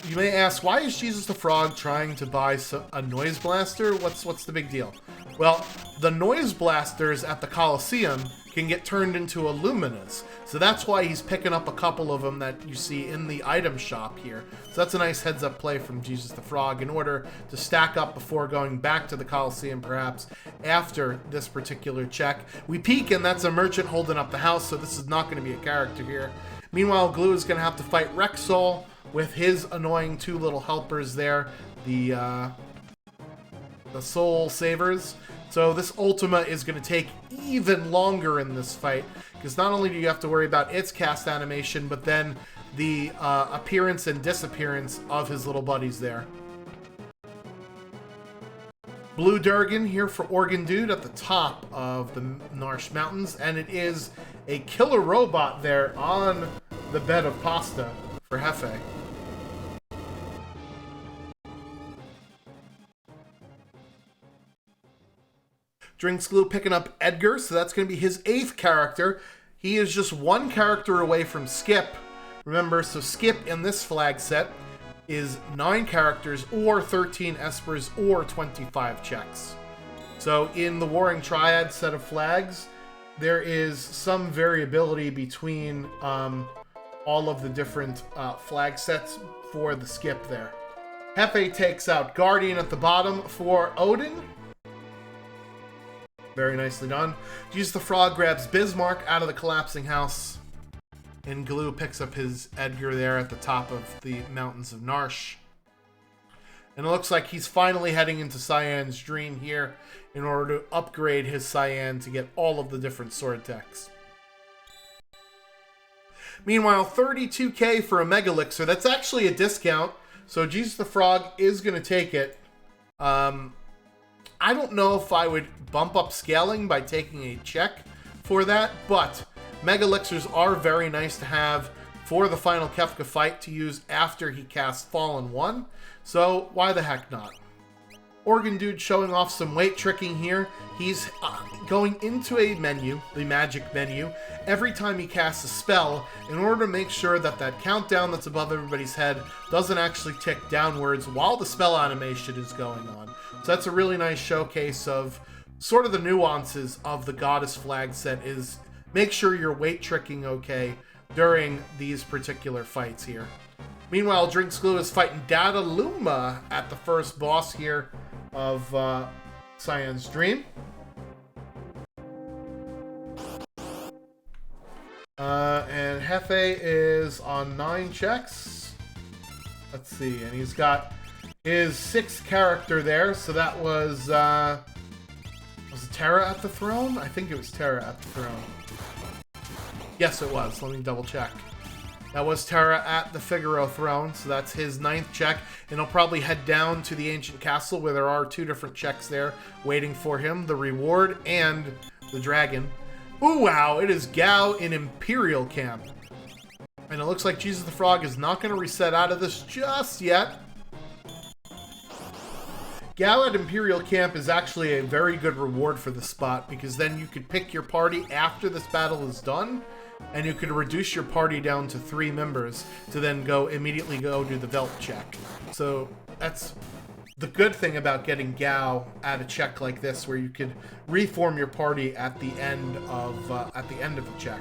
you may ask, why is Jesus the Frog trying to buy a Noise Blaster? What's the big deal? Well, the Noise Blasters at the Coliseum can get turned into Illuminas. So that's why he's picking up a couple of them that you see in the item shop here. So that's a nice heads-up play from Jesus the Frog in order to stack up before going back to the Coliseum, perhaps, after this particular check. We peek, and that's a merchant holding up the house, so this is not going to be a character here. Meanwhile, Glue is going to have to fight Rexall with his annoying 2 little helpers there, the Soul Savers. So this Ultima is going to take even longer in this fight, because not only do you have to worry about its cast animation, but then the appearance and disappearance of his little buddies there. Blue Durgan here for Organ Dude at the top of the Narsh Mountains, and it is a killer robot there on the bed of pasta for Hefe. Drinks Glue picking up Edgar, so that's going to be his 8th character. He is just 1 character away from Skip. Remember, so Skip in this flag set is 9 characters or 13 espers or 25 checks. So in the Warring Triad set of flags, there is some variability between all of the different flag sets for the Skip there. Hefe takes out Guardian at the bottom for Odin. Very nicely done. Jesus the Frog grabs Bismarck out of the collapsing house. And Glue picks up his Edgar there at the top of the Mountains of Narsh. And it looks like he's finally heading into Cyan's Dream here in order to upgrade his Cyan to get all of the different sword techs. Meanwhile, 32k for a Mega Elixir. That's actually a discount, so Jesus the Frog is going to take it. I don't know if I would bump up scaling by taking a check for that, but Mega Elixirs are very nice to have for the final Kefka fight to use after he casts Fallen 1, so why the heck not? Organ Dude showing off some weight tricking here. He's going into a menu, the magic menu, every time he casts a spell in order to make sure that that countdown that's above everybody's head doesn't actually tick downwards while the spell animation is going on. So that's a really nice showcase of sort of the nuances of the Goddess flag set is make sure you're weight tricking okay during these particular fights here. Meanwhile, Drinks Glue is fighting Data Luma at the first boss here of Cyan's Dream. And Hefe is on 9 checks. Let's see, and he's got his 6th character there, so that was it Terra at the throne? I think it was Terra at the throne. Yes, it was. Let me double check. That was Terra at the Figaro throne, so that's his 9th check, and he'll probably head down to the Ancient Castle where there are 2 different checks there waiting for him, the reward and the dragon. Ooh, wow, it is Gao in Imperial Camp. And it looks like Jesus the Frog is not going to reset out of this just yet. Gao at Imperial Camp is actually a very good reward for the spot, because then you could pick your party after this battle is done, and you could reduce your party down to 3 members to then immediately go do the Velt check. So that's the good thing about getting Gao at a check like this, where you could reform your party at the end of the check.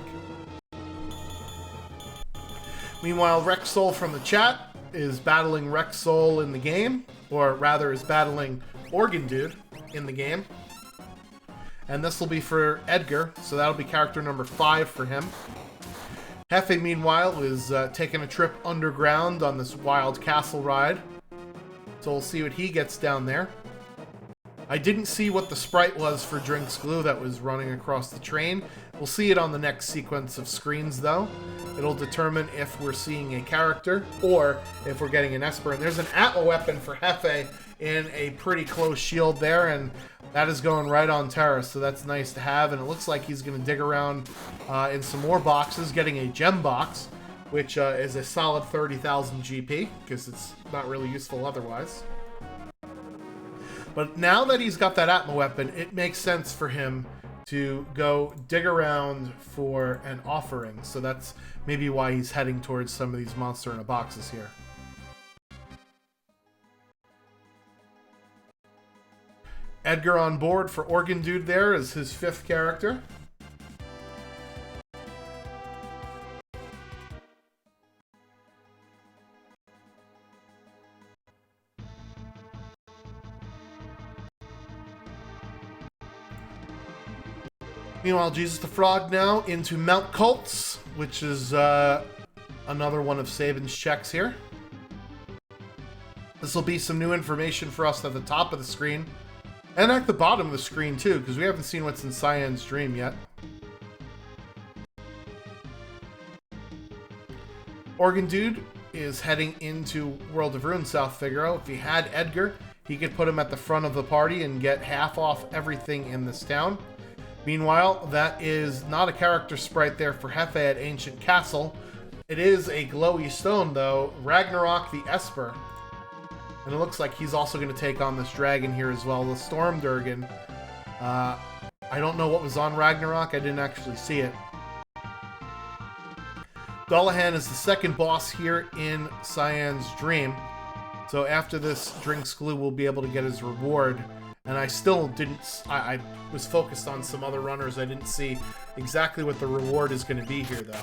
Meanwhile, Rexol from the chat is battling Rexol in the game, or rather is battling Organ Dude in the game. And this will be for Edgar, so that'll be character number 5 for him. Hefe, meanwhile, is taking a trip underground on this wild castle ride. So we'll see what he gets down there. I didn't see what the sprite was for Drinks Glue that was running across the train. We'll see it on the next sequence of screens, though. It'll determine if we're seeing a character or if we're getting an Esper. And there's an Atma weapon for Hefe in a pretty close shield there, and that is going right on Terra, so that's nice to have. And it looks like he's going to dig around in some more boxes, getting a gem box, which is a solid 30,000 GP, because it's not really useful otherwise. But now that he's got that Atma weapon, it makes sense for him to go dig around for an offering. So that's maybe why he's heading towards some of these monster in a boxes here. Edgar on board for Organ Dude there as his 5th character. Meanwhile, Jesus the Frog now into Mount Cults, which is another one of Saban's checks here. This will be some new information for us at the top of the screen. And at the bottom of the screen, too, because we haven't seen what's in Cyan's Dream yet. Organ Dude is heading into World of Ruin South Figaro. If he had Edgar, he could put him at the front of the party and get half off everything in this town. Meanwhile, that is not a character sprite there for Hefe at Ancient Castle. It is a glowy stone, though. Ragnarok the Esper. And it looks like he's also going to take on this dragon here as well, the Storm Durgan. I don't know what was on Ragnarok. I didn't actually see it. Dullahan is the second boss here in Cyan's Dream. So after this, Drinks Glue will be able to get his reward. And I still didn't... I was focused on some other runners. I didn't see exactly what the reward is going to be here, though.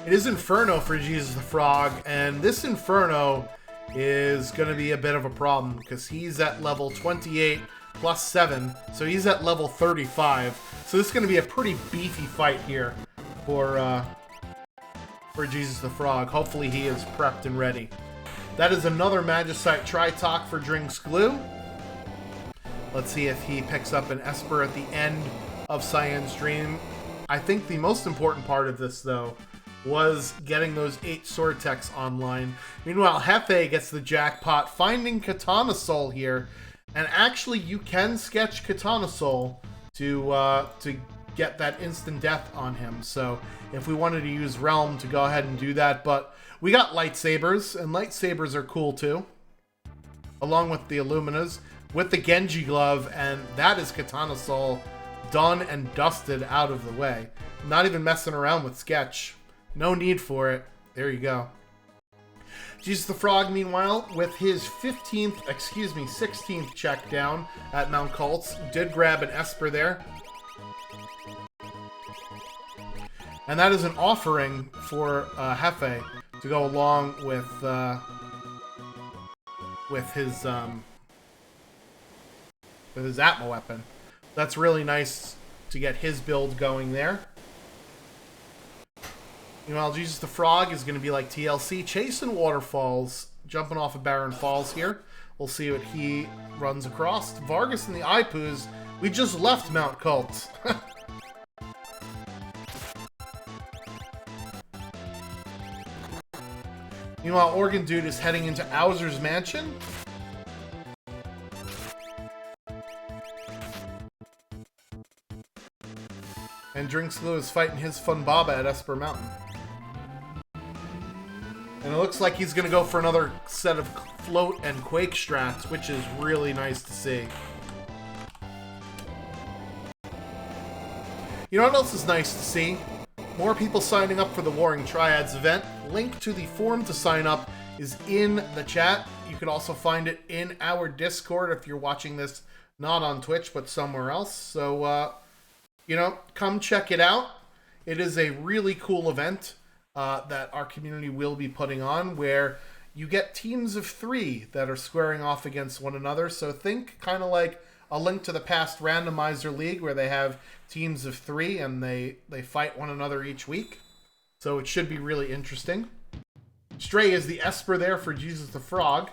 It is Inferno for Jesus the Frog, and this Inferno is going to be a bit of a problem because he's at level 28 plus 7, so he's at level 35. So this is going to be a pretty beefy fight here for Jesus the Frog. Hopefully he is prepped and ready. That is another Magicite Tri-Talk for Drinks Glue. Let's see if he picks up an Esper at the end of Cyan's Dream. I think the most important part of this, though, was getting those 8 sword techs online. Meanwhile, Hefe gets the jackpot, finding Katana Soul here. And actually, you can sketch Katana Soul to get that instant death on him. So if we wanted to use Realm to go ahead and do that, but we got lightsabers, and lightsabers are cool too. Along with the Illuminas, with the Genji glove, and that is Katana Soul done and dusted out of the way. Not even messing around with sketch. No need for it. There you go. Jesus the Frog, meanwhile, with his 16th check down at Mount Colts, did grab an Esper there. And that is an offering for Hefe to go along with his Atma weapon. That's really nice to get his build going there. Meanwhile, Jesus the Frog is going to be like TLC, chasing waterfalls, jumping off of Barren Falls here. We'll see what he runs across. Vargas and the Ipoos, we just left Mount Cult. Meanwhile, Organ Dude is heading into Owser's Mansion. And Drinks Glue is fighting his Fun Baba at Esper Mountain. And it looks like he's going to go for another set of Float and Quake strats, which is really nice to see. You know what else is nice to see? More people signing up for the Warring Triads event. Link to the form to sign up is in the chat. You can also find it in our Discord if you're watching this not on Twitch, but somewhere else. So, you know, come check it out. It is a really cool event that our community will be putting on, where you get teams of 3 that are squaring off against one another. So think kind of like a Link to the Past Randomizer League, where they have teams of 3 and they fight one another each week. So it should be really interesting. Stray is the Esper there for Jesus the Frog.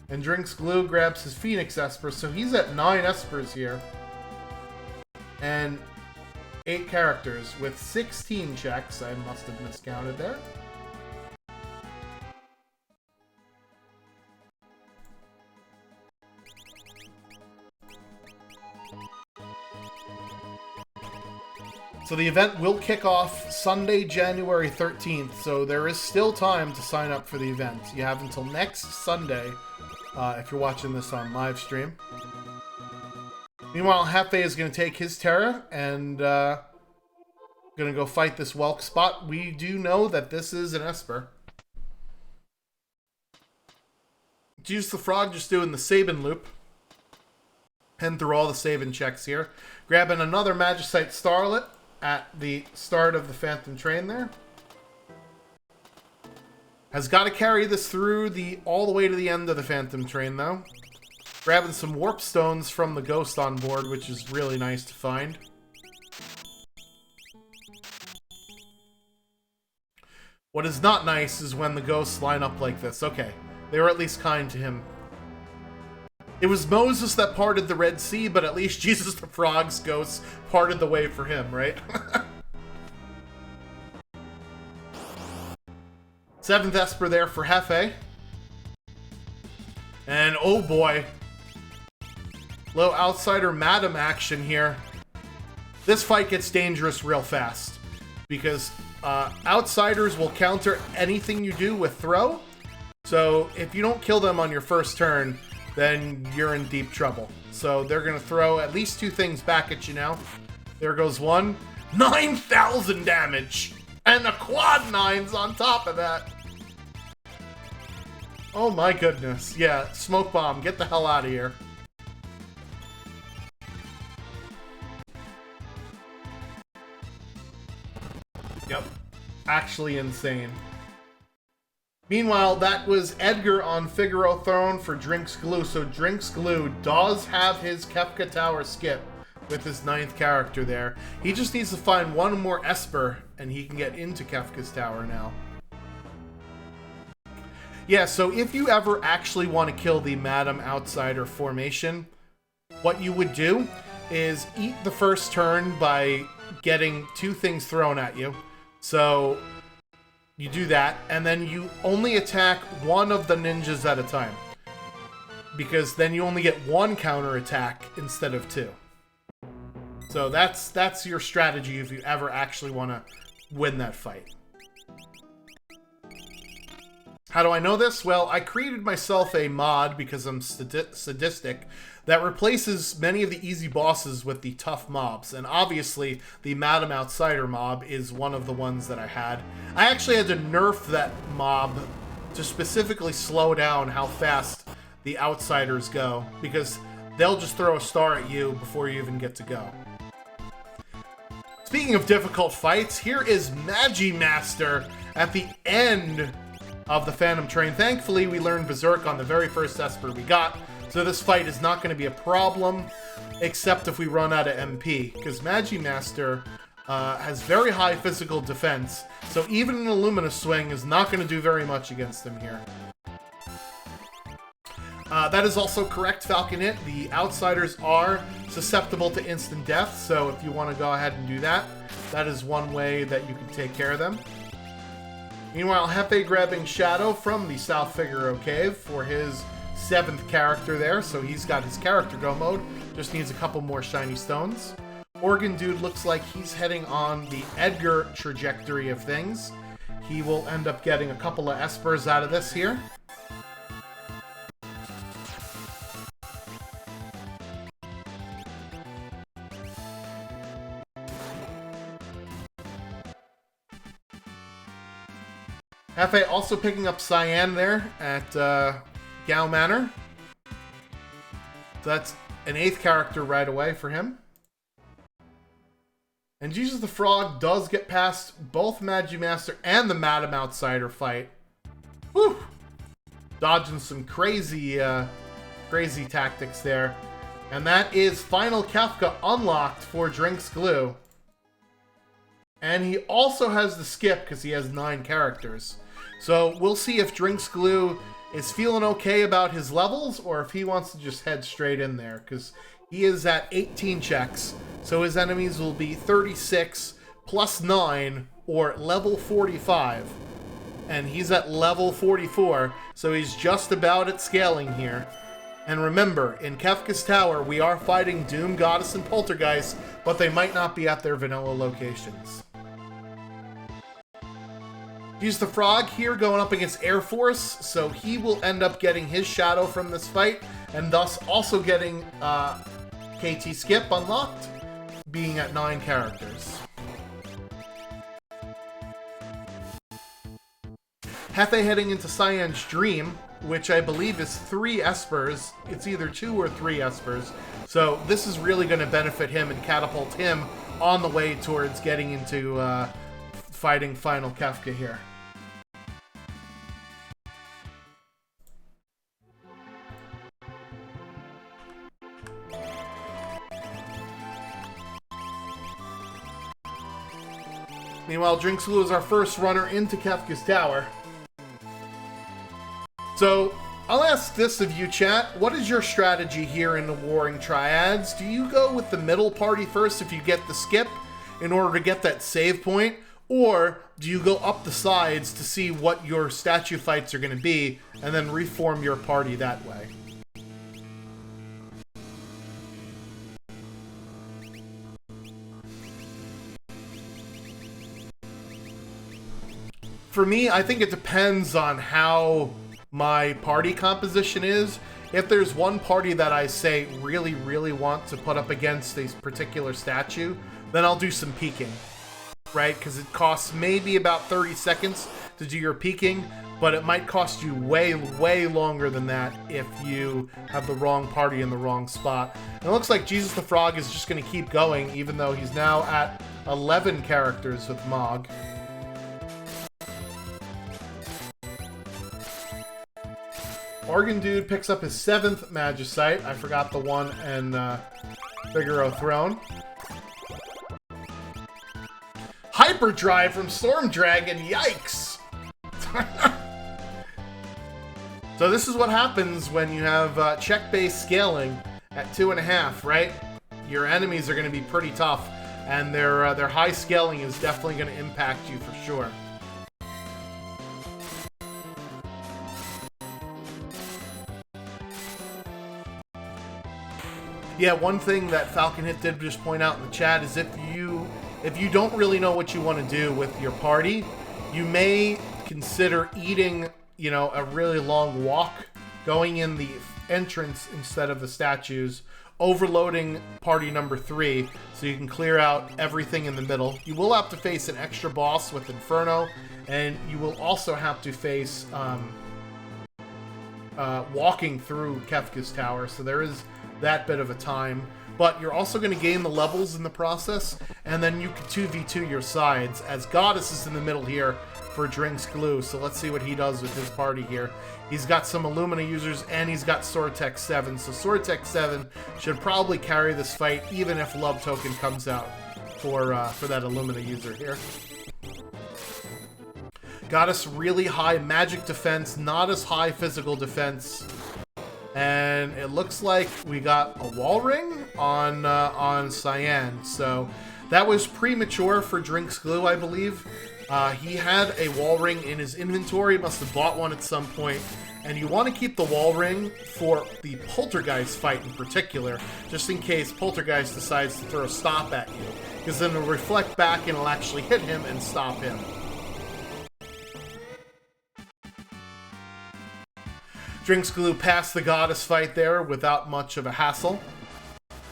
And Drinks Glue grabs his Phoenix Esper, so he's at 9 Espers here. And 8 characters with 16 checks. I must have miscounted there. So the event will kick off Sunday, January 13th, so there is still time to sign up for the event. You have until next Sunday, if you're watching this on live stream. Meanwhile, Hefe is going to take his Terra and going to go fight this Welk spot. We do know that this is an Esper. Jesus the Frog just doing the Sabin loop. Pen through all the Sabin checks here. Grabbing another Magicite Starlet at the start of the Phantom Train there. Has got to carry this through all the way to the end of the Phantom Train, though. Grabbing some Warp Stones from the Ghost on board, which is really nice to find. What is not nice is when the Ghosts line up like this. Okay, they were at least kind to him. It was Moses that parted the Red Sea, but at least Jesus the Frog's ghosts parted the way for him, right? 7th Esper there for Hefe. And oh boy. Low Outsider Madam action here. This fight gets dangerous real fast. Because Outsiders will counter anything you do with throw. So if you don't kill them on your first turn, then you're in deep trouble. So they're going to throw at least 2 things back at you now. There goes one. 9,000 damage! And a quad 9s on top of that. Oh my goodness. Yeah, Smoke Bomb, get the hell out of here. Yep. Actually insane. Meanwhile, that was Edgar on Figaro Throne for Drinks Glue. So Drinks Glue does have his Kefka Tower skip with his 9th character there. He just needs to find one more Esper and he can get into Kefka's Tower now. Yeah, so if you ever actually want to kill the Madam Outsider formation, what you would do is eat the first turn by getting 2 things thrown at you. So you do that, and then you only attack one of the ninjas at a time. Because then you only get 1 counter attack instead of 2. So that's your strategy if you ever actually want to win that fight. How do I know this? Well, I created myself a mod because I'm sadistic that replaces many of the easy bosses with the tough mobs. And obviously, the Madam Outsider mob is one of the ones that I had. I actually had to nerf that mob to specifically slow down how fast the Outsiders go, because they'll just throw a star at you before you even get to go. Speaking of difficult fights, here is Magimaster at the end of the Phantom Train. Thankfully, we learned Berserk on the very first Esper we got, so this fight is not going to be a problem, except if we run out of MP, because Magimaster has very high physical defense, so even an Illumina swing is not going to do very much against him here. That is also correct, Falconit. The Outsiders are susceptible to instant death, so if you want to go ahead and do that, that is one way that you can take care of them. Meanwhile, Hefe grabbing Shadow from the South Figaro Cave for his 7th character there, so he's got his character go mode, just needs a couple more shiny stones. Organ Dude looks like he's heading on the Edgar trajectory of things. He will end up getting a couple of Espers out of this here. Hefe also picking up Cyan there at Gao Manor. So that's an 8th character right away for him. And Jesus the Frog does get past both Magimaster and the Madam Outsider fight. Whew! Dodging some crazy tactics there. And that is final Kefka unlocked for Drinks Glue. And he also has the skip because he has 9 characters. So we'll see if Drinks Glue is feeling okay about his levels or if he wants to just head straight in there, because he is at 18 checks. So his enemies will be 36 plus 9 or level 45. And he's at level 44, so he's just about at scaling here. And remember, in Kefka's Tower, we are fighting Doom, Goddess, and Poltergeist, but they might not be at their vanilla locations. Use the Frog here going up against Air Force, so he will end up getting his Shadow from this fight, and thus also getting KT Skip unlocked, being at 9 characters. Hefe heading into Cyan's Dream, which I believe is 3 Espers. It's either 2 or 3 Espers. So this is really going to benefit him and catapult him on the way towards getting into fighting final Kefka here. Meanwhile, Drinks Glue is our first runner into Kefka's Tower. So, I'll ask this of you, chat. What is your strategy here in the Warring Triads? Do you go with the middle party first if you get the skip in order to get that save point? Or do you go up the sides to see what your statue fights are going to be, and then reform your party that way? For me, I think it depends on how my party composition is. If there's one party that I say really, really want to put up against a particular statue, then I'll do some peeking, right? Because it costs maybe about 30 seconds to do your peeking, but it might cost you way, way longer than that if you have the wrong party in the wrong spot. And it looks like Jesus the Frog is just going to keep going, even though he's now at 11 characters with Mog. Organ Dude picks up his 7th Magicite. I forgot the one in Figaro Throne. Hyperdrive from Storm Dragon. Yikes! So this is what happens when you have check-based scaling at 2.5, right? Your enemies are going to be pretty tough, and their high scaling is definitely going to impact you for sure. Yeah, one thing that Falcon Hit did just point out in the chat is if you don't really know what you want to do with your party, you may consider eating, you know, a really long walk, going in the entrance instead of the statues, overloading party number 3 so you can clear out everything in the middle. You will have to face an extra boss with Inferno, and you will also have to face walking through Kefka's tower, so there is that bit of a time. But you're also going to gain the levels in the process, and then you can 2v2 your sides, as Goddess is in the middle here for Drinks Glue. So let's see what he does with his party here. He's got some Illumina users, and he's got Sortech 7. So Sortech 7 should probably carry this fight, even if Love Token comes out for that Illumina user here. Goddess really high magic defense, not as high physical defense. And it looks like we got a wall ring on Cyan, so that was premature for Drinks Glue, I believe. He had a wall ring in his inventory, must have bought one at some point, and you want to keep the wall ring for the Poltergeist fight in particular, just in case Poltergeist decides to throw a stop at you, because then it'll reflect back and it'll actually hit him and stop him. Drinks Glue passed the Goddess fight there without much of a hassle.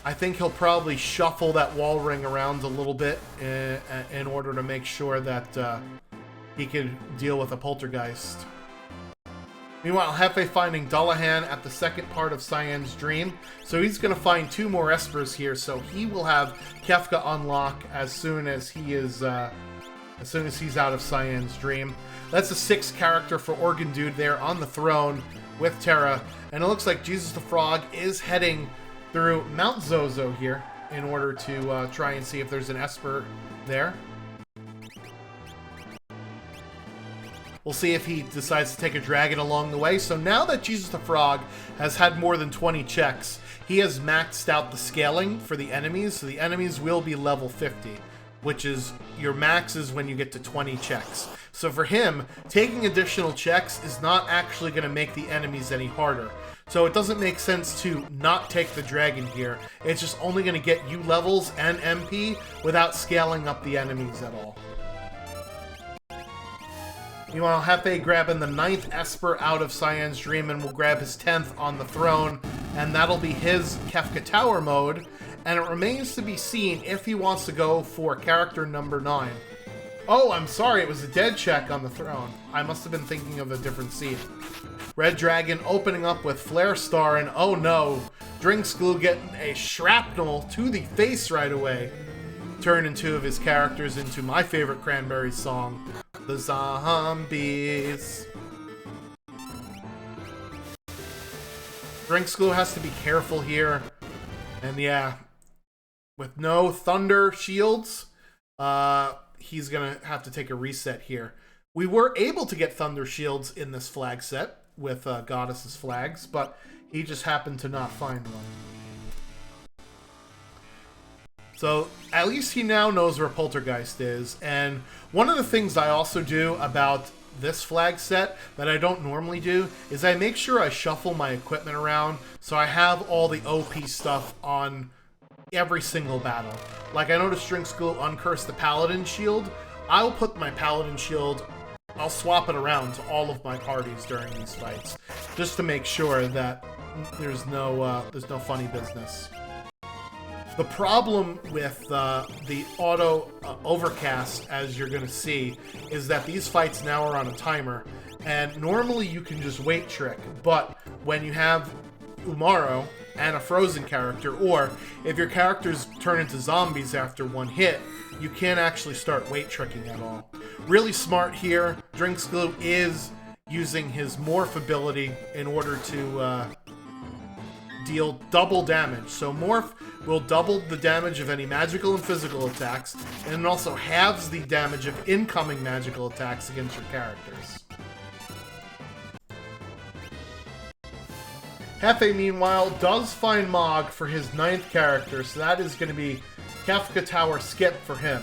I think he'll probably shuffle that wall ring around a little bit in order to make sure that he can deal with a Poltergeist. Meanwhile, Hefe finding Dullahan at the second part of Cyan's Dream. So he's going to find 2 more Espers here, so he will have Kefka unlock as soon as he's out of Cyan's Dream. That's a 6th character for Organ Dude there on the throne with Terra, and it looks like Jesus the Frog is heading through Mount Zozo here in order to try and see if there's an Esper there. We'll see if he decides to take a dragon along the way. So now that Jesus the Frog has had more than 20 checks, he has maxed out the scaling for the enemies, so the enemies will be level 50, which is your max is when you get to 20 checks. So for him, taking additional checks is not actually going to make the enemies any harder. So it doesn't make sense to not take the dragon here. It's just only going to get you levels and MP without scaling up the enemies at all. Meanwhile, Hefe grabbing the 9th Esper out of Cyan's Dream and will grab his 10th on the throne, and that'll be his Kefka Tower mode. And it remains to be seen if he wants to go for character number 9. Oh, I'm sorry, it was a dead check on the throne. I must have been thinking of a different scene. Red Dragon opening up with Flare Star, and oh no, Drinks Glue getting a shrapnel to the face right away. Turning 2 of his characters into my favorite Cranberries song, The Zombies. Drinks Glue has to be careful here. And yeah, with no Thunder shields, he's going to have to take a reset here. We were able to get Thunder shields in this flag set with Goddess's flags, but he just happened to not find one. So at least he now knows where Poltergeist is. And one of the things I also do about this flag set that I don't normally do is I make sure I shuffle my equipment around so I have all the OP stuff on every single battle. Like I noticed Drinkschool uncurse the Paladin shield. I'll put my Paladin shield, I'll swap it around to all of my parties during these fights, just to make sure that there's no funny business. The problem with the auto overcast, as you're going to see, is that these fights now are on a timer, and normally you can just wait trick, but when you have Umaro and a frozen character, or if your characters turn into zombies after one hit, you can't actually start wait tricking at all. Really smart here. Drinksglue is using his morph ability in order to deal double damage. So morph will double the damage of any magical and physical attacks, and it also halves the damage of incoming magical attacks against your characters. Hefe, meanwhile, does find Mog for his 9th character, so that is going to be Kefka Tower Skip for him.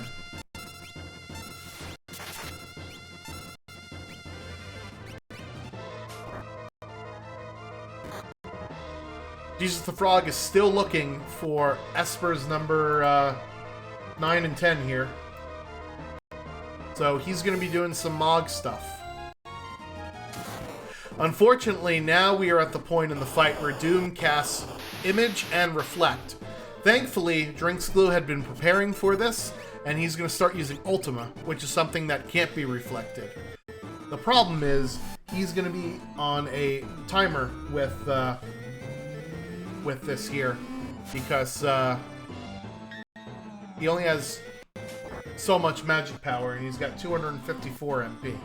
Jesus the Frog is still looking for Esper's number 9 and 10 here. So he's going to be doing some Mog stuff. Unfortunately, now we are at the point in the fight where Doom casts Image and Reflect. Thankfully, Drinksglue had been preparing for this, and he's going to start using Ultima, which is something that can't be reflected. The problem is, he's going to be on a timer with this here, because he only has so much magic power, and he's got 254 MP.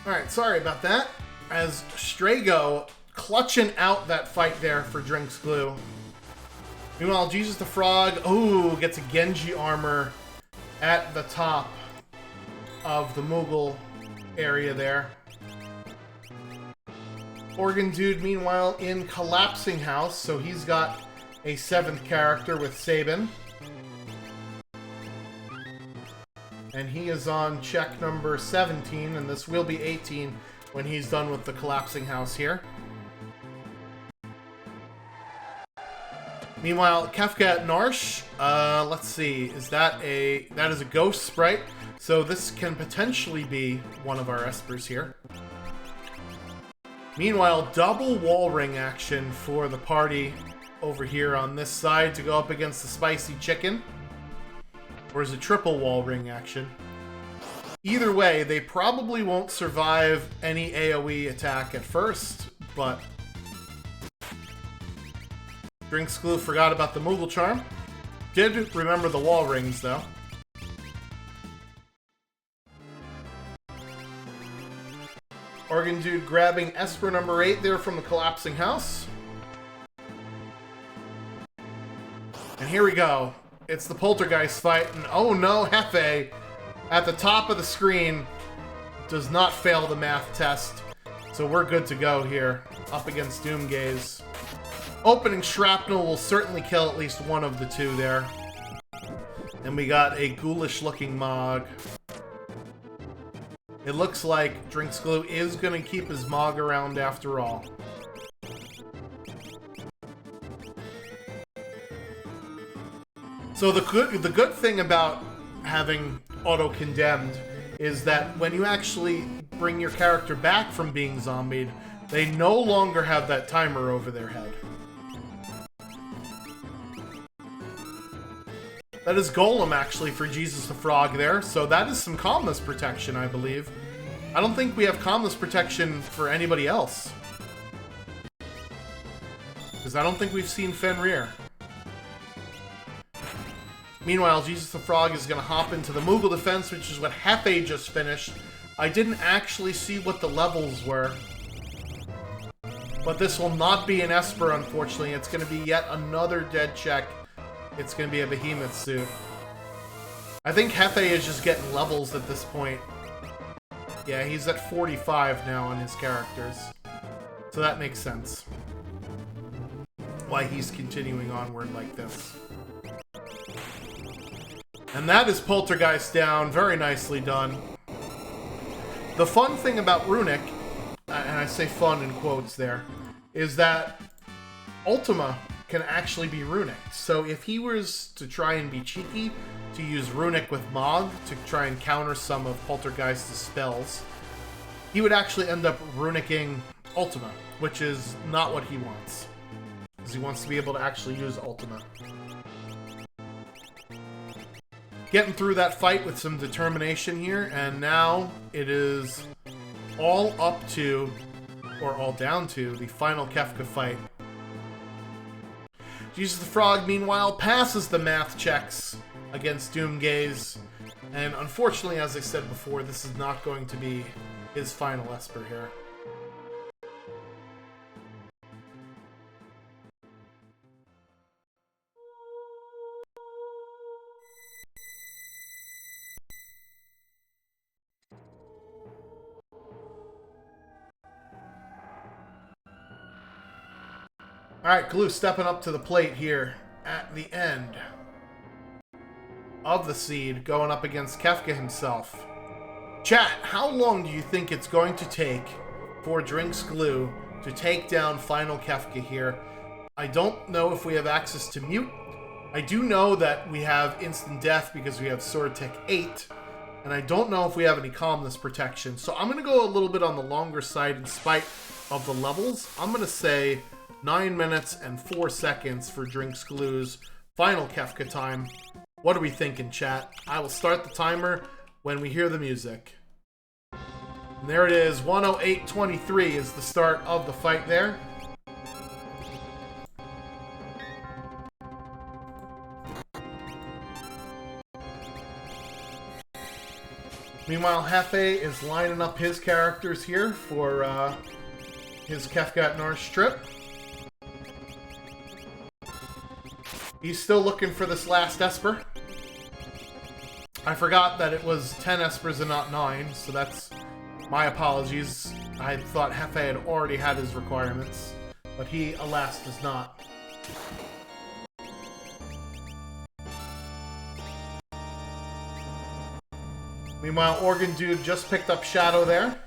Alright, sorry about that. As Strago clutching out that fight there for Drinksglue. Meanwhile, Jesus the Frog, gets a Genji armor at the top of the Moogle area there. Organ Dude, meanwhile, in Collapsing House, so he's got a 7th character with Sabin. And he is on check number 17, and this will be 18 when he's done with the Collapsing House here. Meanwhile, Kefka at Narsh, let's see, that is a ghost sprite, so this can potentially be one of our Espers here. Meanwhile, double wall ring action for the party over here on this side to go up against the Spicy Chicken. Or is it triple wall ring action? Either way, they probably won't survive any AoE attack at first, but Drinksglue forgot about the Moogle Charm. Did remember the wall rings, though. Organ Dude grabbing Esper number 8 there from the Collapsing House. And here we go. It's the Poltergeist fight, and oh no, Hefe, at the top of the screen, does not fail the math test. So we're good to go here, up against Doomgaze. Opening Shrapnel will certainly kill at least one of the two there. And we got a ghoulish-looking Mog. It looks like Drinks Glue is going to keep his Mog around after all. So the good thing about having auto-condemned is that when you actually bring your character back from being zombied, they no longer have that timer over their head. That is Golem, actually, for Jesus the Frog there, so that is some calmness protection, I believe. I don't think we have calmness protection for anybody else. Because I don't think we've seen Fenrir. Meanwhile, Jesus the Frog is going to hop into the Moogle defense, which is what Hefe just finished. I didn't actually see what the levels were. But this will not be an Esper, unfortunately. It's going to be yet another dead check. It's going to be a Behemoth suit. I think Hefe is just getting levels at this point. Yeah, he's at 45 now on his characters. So that makes sense. Why he's continuing onward like this. And that is Poltergeist down. Very nicely done. The fun thing about Runic, and I say fun in quotes there, is that Ultima can actually be Runic. So if he was to try and be cheeky, to use Runic with Mog to try and counter some of Poltergeist's spells, he would actually end up Runicking Ultima, which is not what he wants. Because he wants to be able to actually use Ultima. Getting through that fight with some determination here, and now it is all up to, or all down to, the final Kefka fight. Jesus the Frog, meanwhile, passes the math checks against Doomgaze, and unfortunately, as I said before, this is not going to be his final Esper here. Alright, Glue stepping up to the plate here at the end of the seed, going up against Kefka himself. Chat, how long do you think it's going to take for Drinks Glue to take down final Kefka here? I don't know if we have access to mute. I do know that we have instant death because we have Sword Tech 8, and I don't know if we have any calmness protection. So I'm going to go a little bit on the longer side in spite of the levels. I'm going to say 9 minutes and 4 seconds for Drinks Glue's final Kefka time. What are we thinking, chat? I will start the timer when we hear the music. And there it is, 1:08:23 is the start of the fight there. Meanwhile, Hefe is lining up his characters here for his Kefka at North Strip. He's still looking for this last Esper. I forgot that it was 10 Espers and not 9, so that's my apologies. I thought Hefe had already had his requirements, but he, alas, does not. Meanwhile, Organ Dude just picked up Shadow there.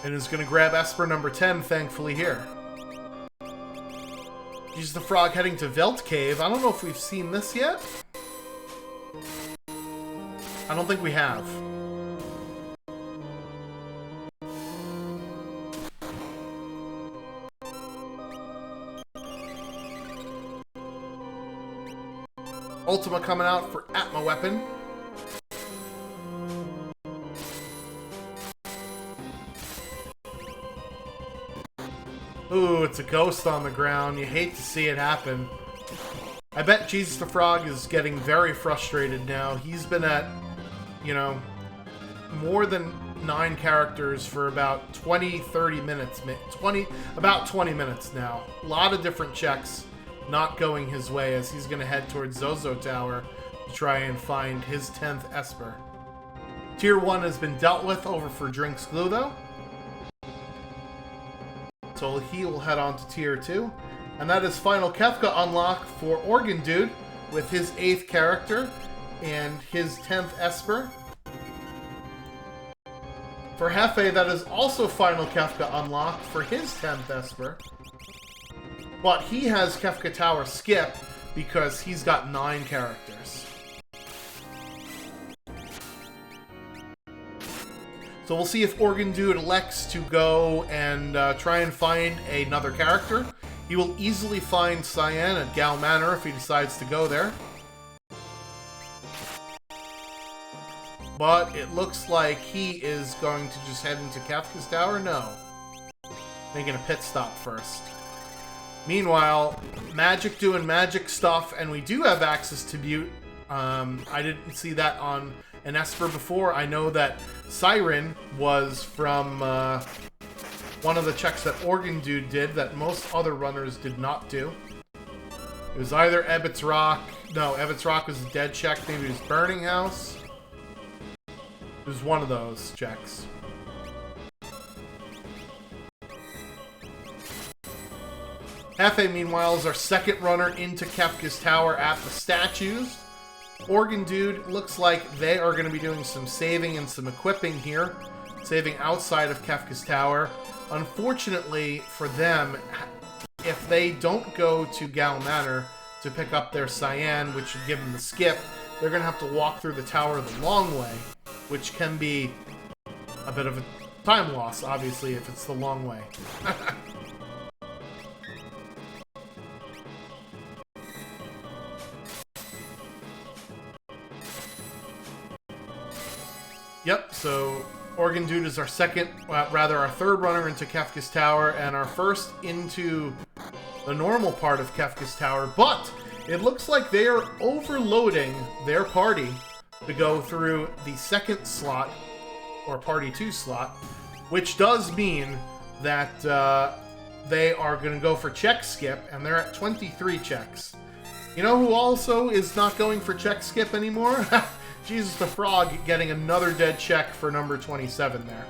And is going to grab Esper number 10, thankfully, here. Jesus the Frog heading to Velt Cave. I don't know if we've seen this yet. I don't think we have. Ultima coming out for Atma Weapon. Ooh, it's a ghost on the ground. You hate to see it happen. I bet Jesus the Frog is getting very frustrated now. He's been at, you know, more than 9 characters for about 20-30 minutes. About 20 minutes now. A lot of different checks not going his way as he's going to head towards Zozo Tower to try and find his 10th Esper. Tier 1 has been dealt with over for Drinks Glue, though. So he will head on to Tier 2. And that is final Kefka unlock for Organ Dude with his 8th character and his 10th Esper. For Hefe, that is also final Kefka unlock for his 10th Esper. But he has Kefka Tower skip because he's got 9 characters. So we'll see if Organ Dude elects to go and try and find another character. He will easily find Cyan at Gal Manor if he decides to go there. But it looks like he is going to just head into Kefka's Tower. No. Making a pit stop first. Meanwhile, Magic doing magic stuff, and we do have access to Butte. I didn't see that on an Esper before. I know that Siren was from one of the checks that Organ Dude did that most other runners did not do. It was either Ebbets Rock. No, Ebbets Rock was a dead check. Maybe it was Burning House. It was one of those checks. Hefe, meanwhile, is our second runner into Kefka's Tower at the statues. Organ Dude looks like they are going to be doing some saving and some equipping here. Saving outside of Kefka's Tower. Unfortunately for them, if they don't go to Gal Manor to pick up their Cyan, which would give them the skip, they're going to have to walk through the tower the long way, which can be a bit of a time loss, obviously, if it's the long way. Yep, so Organ Dude is our our third runner into Kefka's Tower, and our first into the normal part of Kefka's Tower, but it looks like they are overloading their party to go through the second slot, or Party 2 slot, which does mean that they are going to go for check skip, and they're at 23 checks. You know who also is not going for check skip anymore? Jesus the Frog getting another dead check for number 27 there.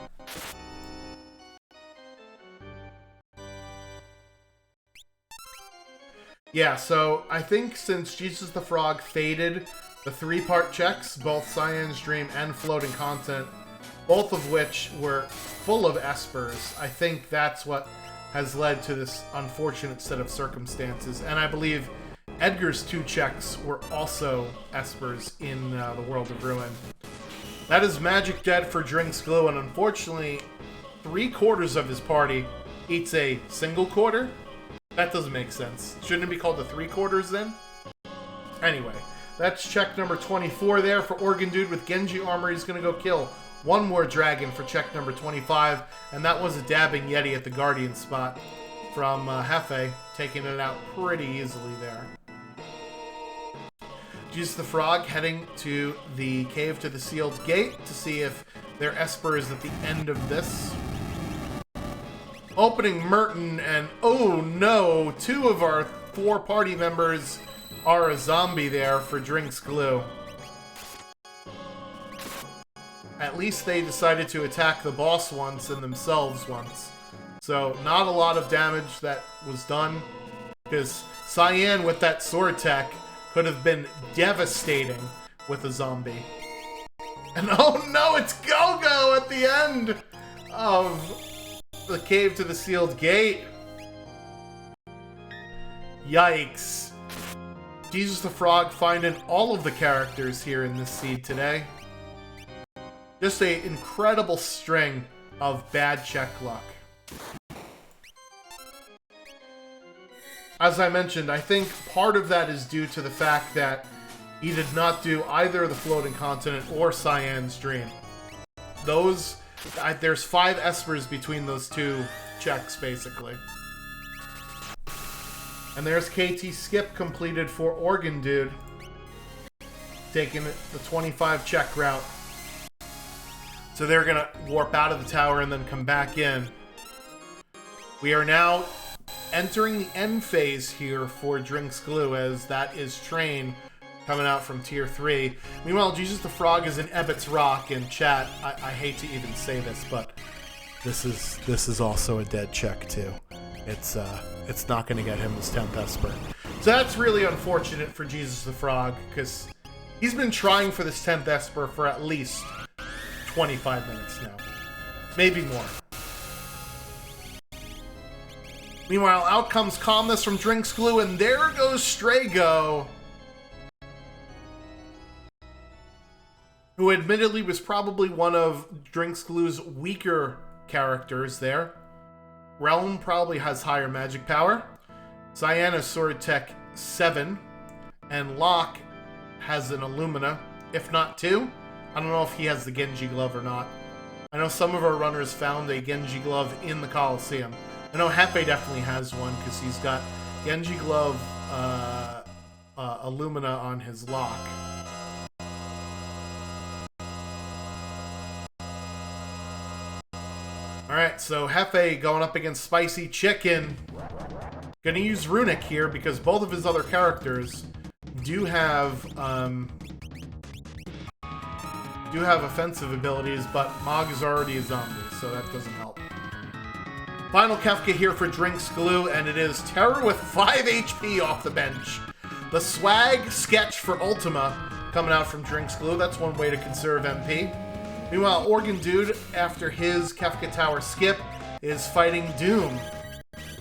Yeah, so I think since Jesus the Frog faded the 3-part checks, both Cyan's Dream and Floating Continent, both of which were full of Espers, I think that's what has led to this unfortunate set of circumstances. And I believe Edgar's 2 checks were also Espers in the World of Ruin. That is Magic dead for Drinks Glue, and unfortunately, 3/4 of his party eats a single quarter. That doesn't make sense. Shouldn't it be called the 3/4 then? Anyway, that's check number 24 there for Organ Dude with Genji armor. He's going to go kill one more dragon for check number 25, and that was a dabbing Yeti at the Guardian spot from Hefe, taking it out pretty easily there. Jesus the Frog heading to the Cave to the Sealed Gate to see if their Esper is at the end of this. Opening Merton, and oh no, 2 of our 4 party members are a zombie there for Drinks Glue. At least they decided to attack the boss once and themselves once. So not a lot of damage that was done, because Cyan with that sword tech could have been devastating with a zombie. And oh no, it's Go-Go at the end of the Cave to the Sealed Gate. Yikes. Jesus the Frog finding all of the characters here in this seed today. Just an incredible string of bad check luck. As I mentioned, I think part of that is due to the fact that he did not do either the Floating Continent or Cyan's Dream. There's 5 Espers between those 2 checks, basically. And there's KT Skip completed for Organ Dude, taking the 25 check route. So they're going to warp out of the tower and then come back in. We are now entering the end phase here for Drinks Glue, as that is Train coming out from Tier 3. Meanwhile, Jesus the Frog is in Ebbets Rock, and chat, I hate to even say this, but this is also a dead check too. it's not going to get him his 10th Esper. So that's really unfortunate for Jesus the Frog, because he's been trying for this 10th Esper for at least 25 minutes now. Maybe more. Meanwhile, out comes Calmness from Drinks Glue, and there goes Strago, who admittedly was probably one of Drinks Glue's weaker characters there. Realm probably has higher magic power. Cyan is Sword Tech 7, and Locke has an Illumina, if not 2. I don't know if he has the Genji Glove or not. I know some of our runners found a Genji Glove in the Coliseum. I know Hefe definitely has one because he's got Genji Glove Illumina on his Locke. Alright, so Hefe going up against Spicy Chicken. Gonna use Runic here because both of his other characters do have offensive abilities, but Mog is already a zombie, so that doesn't help. Final Kefka here for Drinks Glue, and it is Terror with 5 HP off the bench. The Swag Sketch for Ultima coming out from Drinks Glue. That's one way to conserve MP. Meanwhile, Organ Dude, after his Kefka Tower skip, is fighting Doom.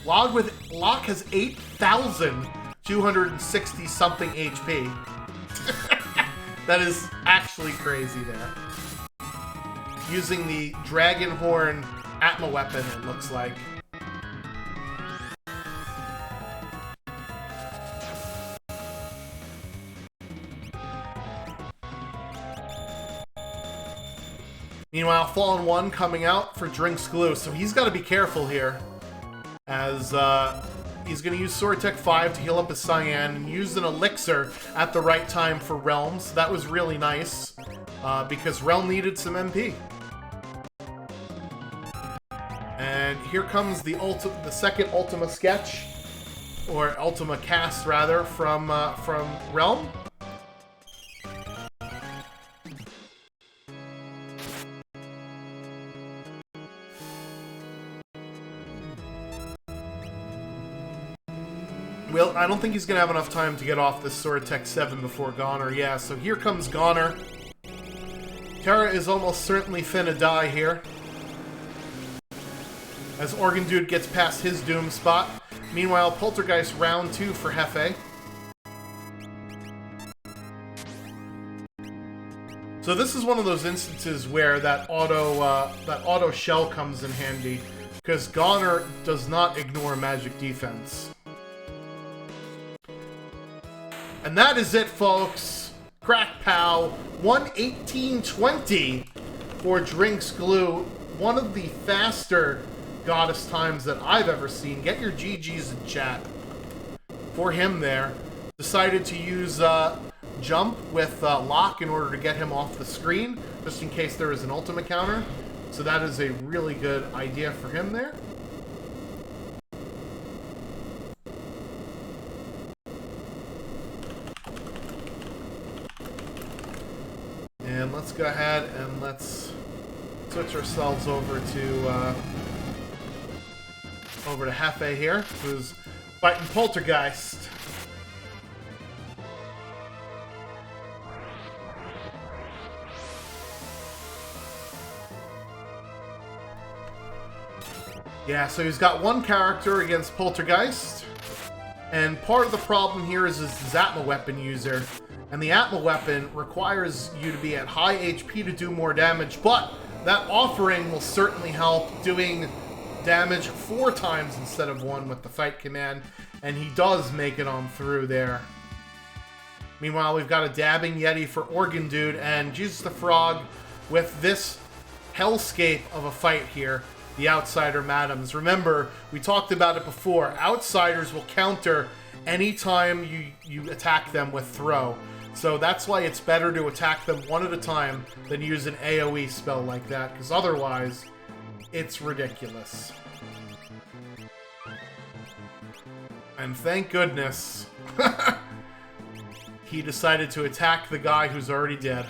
Locke has 8,260 something HP. That is actually crazy there. Using the Dragon Horn Atma weapon, it looks like. Meanwhile, Fallen One coming out for Drinks Glue, so he's got to be careful here, as he's going to use Sword Tech 5 to heal up his Cyan and use an Elixir at the right time for Realm. So that was really nice, because Realm needed some MP. And here comes the second Ultima sketch, or Ultima cast rather, from Realm. Well, I don't think he's going to have enough time to get off this Sword Tech 7 before Goner. Yeah, so here comes Goner. Terra is almost certainly finna die here, as Organ Dude gets past his Doom spot. Meanwhile, Poltergeist round 2 for Hefe. So this is one of those instances where that auto shell comes in handy, because Goner does not ignore magic defense. And that is it, folks. Crack Pow, 1:18:20 for Drinks Glue. One of the faster Goddess times that I've ever seen. Get your GGs in chat for him there. Decided to use Jump with Locke in order to get him off the screen, just in case there is an Ultima counter. So that is a really good idea for him there. And let's go ahead and let's switch ourselves over to Hefe here, who's fighting Poltergeist. Yeah, so he's got one character against Poltergeist, and part of the problem here is his Atma weapon user. And the Atma weapon requires you to be at high HP to do more damage, but that offering will certainly help, doing damage 4 times instead of 1 with the fight command, and he does make it on through there. Meanwhile, we've got a Dabbing Yeti for Organ Dude, and Jesus the Frog with this hellscape of a fight here, the Outsider Madams. Remember, we talked about it before, Outsiders will counter anytime you attack them with Throw. So that's why it's better to attack them one at a time than use an AoE spell like that, because otherwise, it's ridiculous. And thank goodness, he decided to attack the guy who's already dead.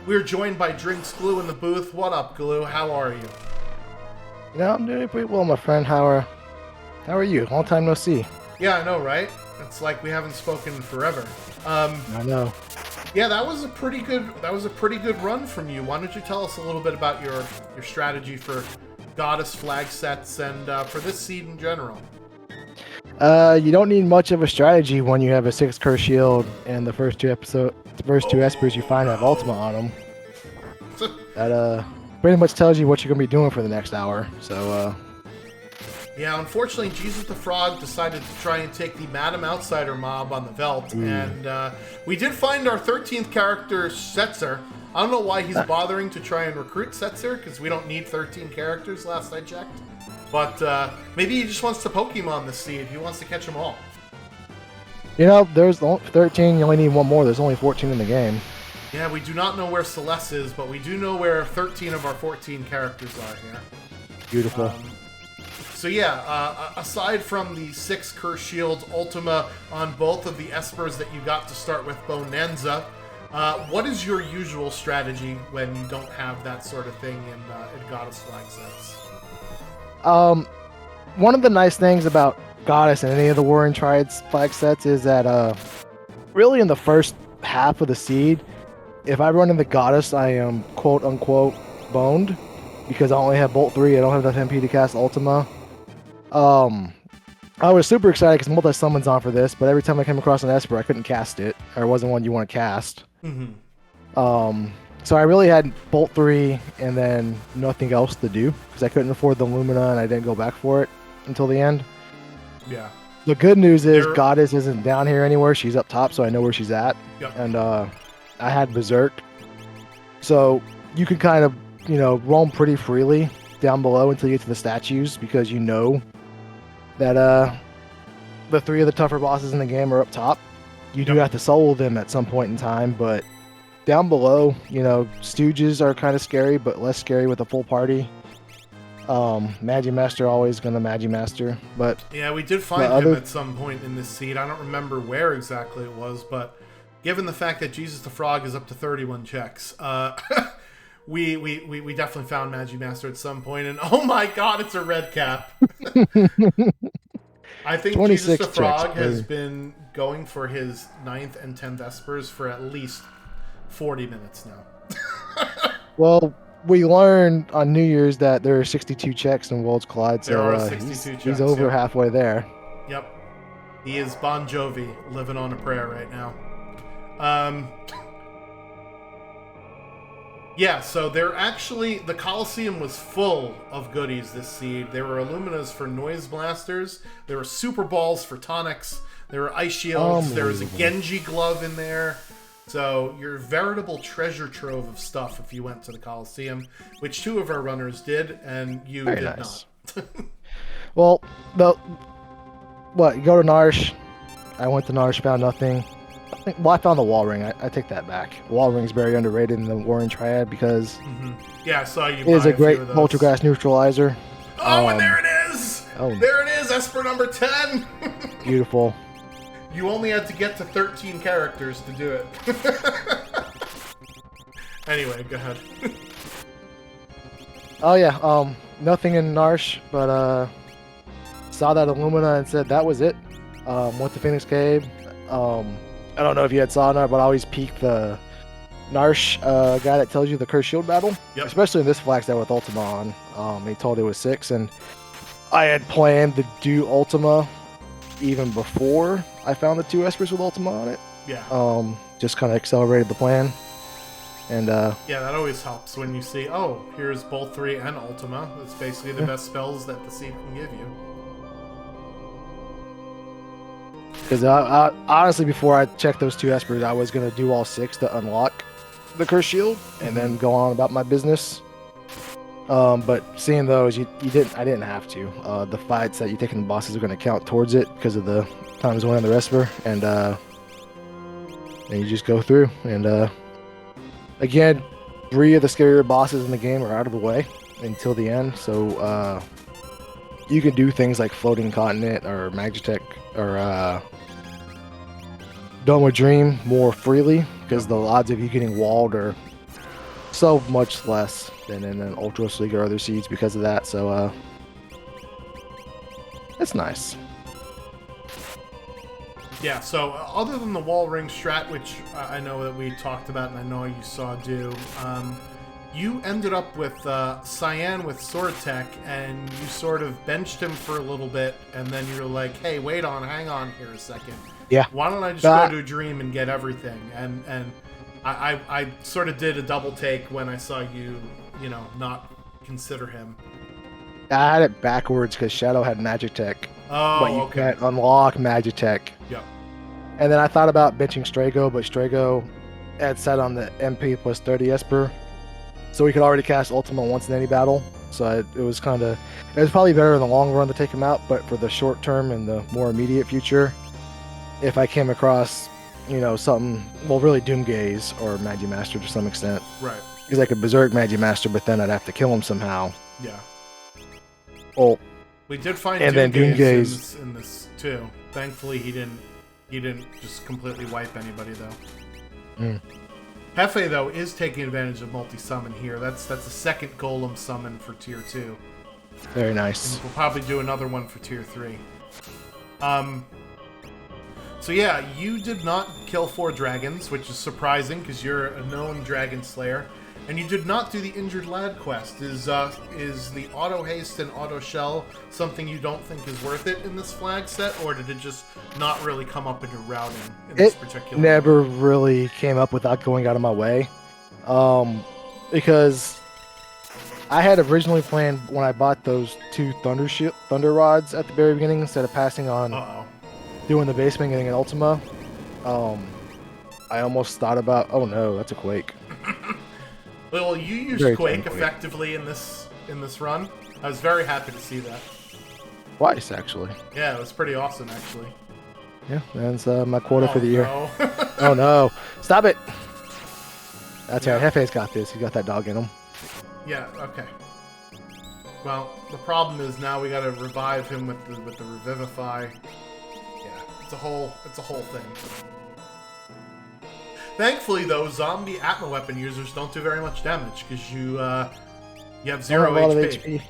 We're joined by Drinks Glue in the booth. What up, Glue? How are you? Yeah, I'm doing pretty well, my friend. How are you? Long time no see. Yeah, I know, right? It's like we haven't spoken in forever. I know. Yeah, that was a pretty good run from you. Why don't you tell us a little bit about your strategy for Goddess flag sets and for this seed in general? You don't need much of a strategy when you have a 6 curse shield and the first two espers you find have Ultima on them. That pretty much tells you what you're gonna be doing for the next hour. So Yeah, unfortunately, Jesus the Frog decided to try and take the Madam Outsider mob on the Veld, and we did find our 13th character, Setzer. I don't know why he's bothering to try and recruit Setzer, because we don't need 13 characters, last I checked. But maybe he just wants to Pokemon this seed. He wants to catch them all. there's 13. You only need one more. There's only 14 in the game. Yeah, we do not know where Celeste is, but we do know where 13 of our 14 characters are here. Beautiful. So yeah, aside from the 6 Curse Shields Ultima on both of the Espers that you got to start with Bonanza, what is your usual strategy when you don't have that sort of thing in Goddess flag sets? One of the nice things about Goddess and any of the Warring Triads flag sets is that really in the first half of the seed, if I run in the Goddess, I am quote unquote boned because I only have Bolt 3. I don't have enough MP to cast Ultima. I was super excited because multi-summon's on for this, but every time I came across an Esper, I couldn't cast it, or it wasn't one you want to cast. So I really had Bolt 3 and then nothing else to do because I couldn't afford the Lumina and I didn't go back for it until the end. Yeah. The good news is Goddess isn't down here anywhere. She's up top, so I know where she's at. Yep. And I had Berserk. So you can kind of, roam pretty freely down below until you get to the statues because you know that the 3 of the tougher bosses in the game are up top. You do have to solo them at some point in time, but down below, Stooges are kind of scary, but less scary with a full party. Magimaster always gonna Magimaster, but yeah, we did find him at some point in this seed. I don't remember where exactly it was, but given the fact that Jesus the Frog is up to 31 checks, we definitely found Magimaster at some point, and oh my god, it's a red cap. I think Jesus the Frog has been going for his 9th and 10th Espers for at least 40 minutes now. Well, we learned on New Year's that there are 62 checks in Worlds Collide, so there are 62 checks, he's over halfway there. Yep. He is Bon Jovi, living on a prayer right now. Yeah, so the Coliseum was full of goodies this seed. There were Illuminas for Noise Blasters, there were Super Balls for Tonics, there were Ice Shields, there was a Genji glove in there. So you're a veritable treasure trove of stuff if you went to the Coliseum, which 2 of our runners did, and you did not. Well, you go to Narsh. I went to Narsh, found nothing. I found the Wall Ring. I take that back. Wall Ring's very underrated in the Warring Triad because yeah, I saw you. It is a great Poltergeist neutralizer. Oh, and there it is! There it is, Esper number 10! Beautiful. You only had to get to 13 characters to do it. Anyway, go ahead. Oh yeah, nothing in Narsh, but saw that Illumina and said that was it. Went to Phoenix Cave. I don't know if you had saw Narsh, but I always peek the Narsh guy that tells you the Curse Shield battle. Yep. Especially in this Flagset with Ultima on. He told it was 6, and I had planned to do Ultima even before I found the 2 Espers with Ultima on it. Yeah. Just kind of accelerated the plan. And yeah, that always helps when you see, oh, here's Bolt 3 and Ultima. That's basically the best spells that the seed can give you. Because I honestly, before I checked those 2 Espers, I was going to do all 6 to unlock the Curse Shield and then go on about my business. But seeing those, I didn't have to. The fights that you take in the bosses are going to count towards it because of the times one and the Esper, and you just go through. And again, 3 of the scarier bosses in the game are out of the way until the end, so you can do things like Floating Continent or Magitech or Dome of Dream more freely because the odds of you getting walled are so much less than in an Ultros League or other seeds because of that. So it's nice. Yeah, so other than the wall ring strat, which I know that we talked about and I know you saw do, you ended up with Cyan with Sword Tech, and you sort of benched him for a little bit, and then you're like, hey, hang on here a second. Yeah. Why don't I just go to Dream and get everything? And I sort of did a double take when I saw you, not consider him. I had it backwards because Shadow had Magic Tech. Oh, but you okay. can't unlock Magic Tech. Yep. And then I thought about benching Strago, but Strago had set on the MP plus 30 Esper. So we could already cast Ultima once in any battle. So it was probably better in the long run to take him out, but for the short term and the more immediate future, if I came across, something, well, really Doomgaze or Magimaster to some extent. Right. Because I could Berserk Magimaster, but then I'd have to kill him somehow. Yeah. Well, we did find Doomgaze in this too. Thankfully, he didn't just completely wipe anybody though. Mm. Hefe though is taking advantage of multi-summon here. That's a second Golem summon for tier 2. Very nice. And we'll probably do another one for tier 3. So yeah, you did not kill 4 dragons, which is surprising because you're a known dragon slayer. And you did not do the Injured Lad quest. Is the Auto Haste and Auto Shell something you don't think is worth it in this flag set, or did it just not really come up in your routing in this particular? It never really came up without going out of my way, because I had originally planned when I bought those 2 Thunder Rods at the very beginning, instead of passing on doing the basement, getting an Ultima. I almost thought about, oh no, that's a Quake. Well, you used Quake effectively in this run. I was very happy to see that. Twice, actually. Yeah, it was pretty awesome, actually. Yeah, that's my quota for the year. No. Oh no! Stop it! That's right. Hefe's got this. He's got that dog in him. Yeah. Okay. Well, the problem is now we got to revive him with the Revivify. Yeah, it's a whole thing. Thankfully, though, zombie Atma weapon users don't do very much damage because you have 0 HP.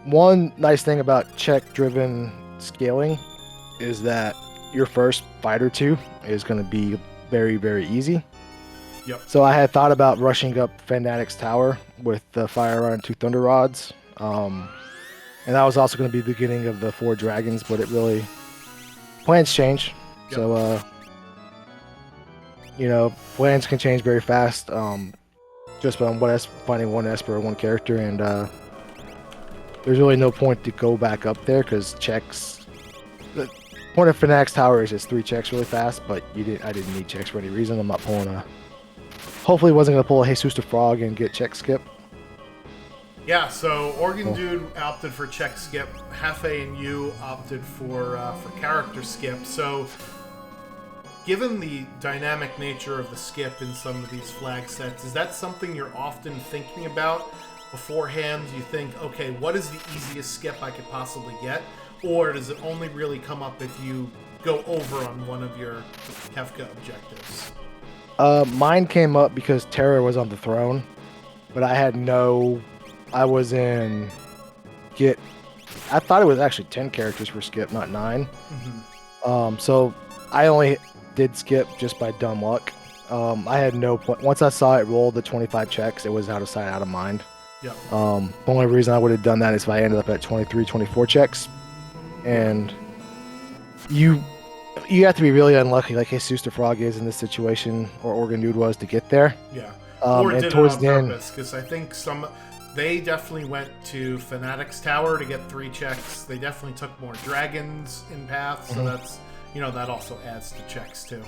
One nice thing about check-driven scaling is that your first fight or 2 is going to be very, very easy. Yep. So I had thought about rushing up Fanatic's tower with the Fire Rod and 2 Thunder Rods. And that was also going to be the beginning of the 4 dragons, but plans change. Yep. So, plans can change very fast, just on finding one Esper or one character, and there's really no point to go back up there because checks. The point of Fanatic's tower is just 3 checks really fast, but I didn't need checks for any reason. I'm not pulling hopefully wasn't gonna pull a Jesus the Frog and get check skip. Yeah, so Organ Dude opted for check skip. Hefe and you opted for character skip. So, given the dynamic nature of the skip in some of these flag sets, is that something you're often thinking about beforehand? You think, okay, what is the easiest skip I could possibly get? Or does it only really come up if you go over on one of your Kefka objectives? Mine came up because Terra was on the throne, but I was in I thought it was actually 10 characters for skip, not 9. Mm-hmm. So I only did skip just by dumb luck. I had no point. Once I saw it roll the 25 checks, it was out of sight, out of mind. Yep. The only reason I would have done that is if I ended up at 23, 24 checks. And you have to be really unlucky, like Jesus the Frog is in this situation, or Organ Dude was, to get there. Yeah. Or and did towards it on the purpose, because I think they definitely went to Fanatic's tower to get 3 checks. They definitely took more dragons in path, so that's, that also adds to checks too.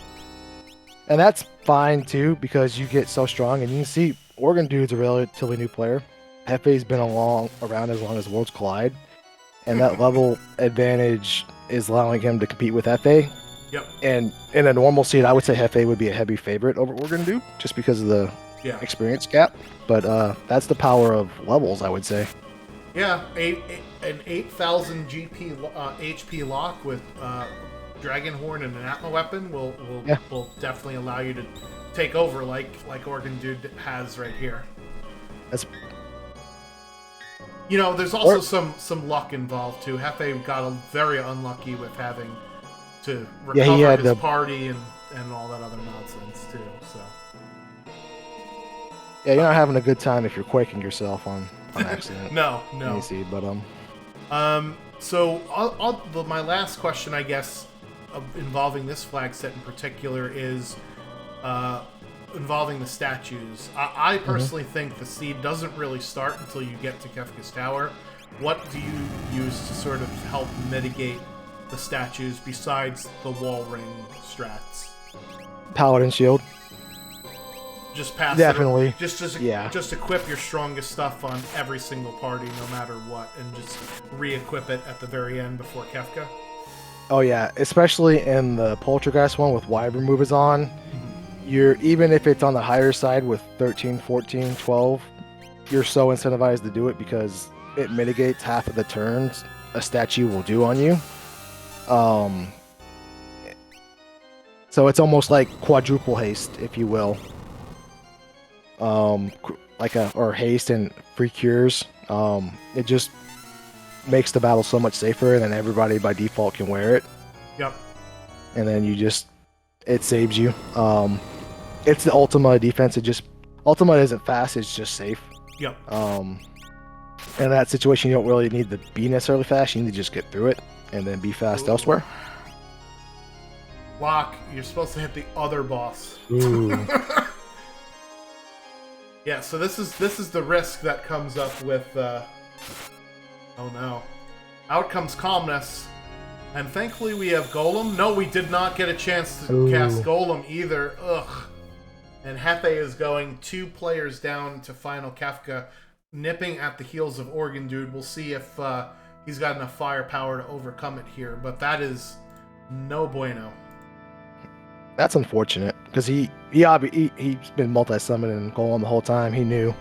And that's fine too, because you get so strong, and you can see Organ Dude's a relatively new player. Hefe's been around as long as Worlds Collide, and that level advantage is allowing him to compete with Hefe. Yep. And in a normal seed, I would say Hefe would be a heavy favorite over Organ Dude, just because of the experience gap. But that's the power of levels, I would say. Yeah, an 8,000 HP lock with Dragonhorn and an Atma weapon will definitely allow you take over like Organ Dude has right here. That's You know, there's also some luck involved too. Hefe got very unlucky with having to recover his party and all that other nonsense too. So yeah, you're not having a good time if you're quaking yourself on accident. no. Easy, but So my last question, I guess, involving this flag set in particular is involving the statues. I personally think the seed doesn't really start until you get to Kefka's Tower. What do you use to sort of help mitigate the statues besides the wall ring strats? Paladin shield. Just pass Definitely. Just equip your strongest stuff on every single party, no matter what, and just re-equip it at the very end before Kefka. Oh yeah, especially in the Poltergeist one with Wyvern movers on. You're even if it's on the higher side with 13, 14, 12, you're so incentivized to do it because it mitigates half of the turns a statue will do on you. So it's almost like quadruple haste, if you will. Or haste and free cures. It just makes the battle so much safer, and then everybody by default can wear it. Yep. And then it saves you. It's the Ultima defense. Ultima isn't fast, it's just safe. Yep. In that situation, you don't really need to be necessarily fast. You need to just get through it and then be fast elsewhere. Locke, you're supposed to hit the other boss. Ooh. Yeah, so this is the risk that comes up with. Oh no! Out comes Calmness, and thankfully we have Golem. No, we did not get a chance to cast Golem either. Ugh. And Hefe is going 2 players down to final Kefka, nipping at the heels of Organ Dude. We'll see if he's got enough firepower to overcome it here, but that is no bueno. That's unfortunate because he's been multi-summoning Golem the whole time. He knew.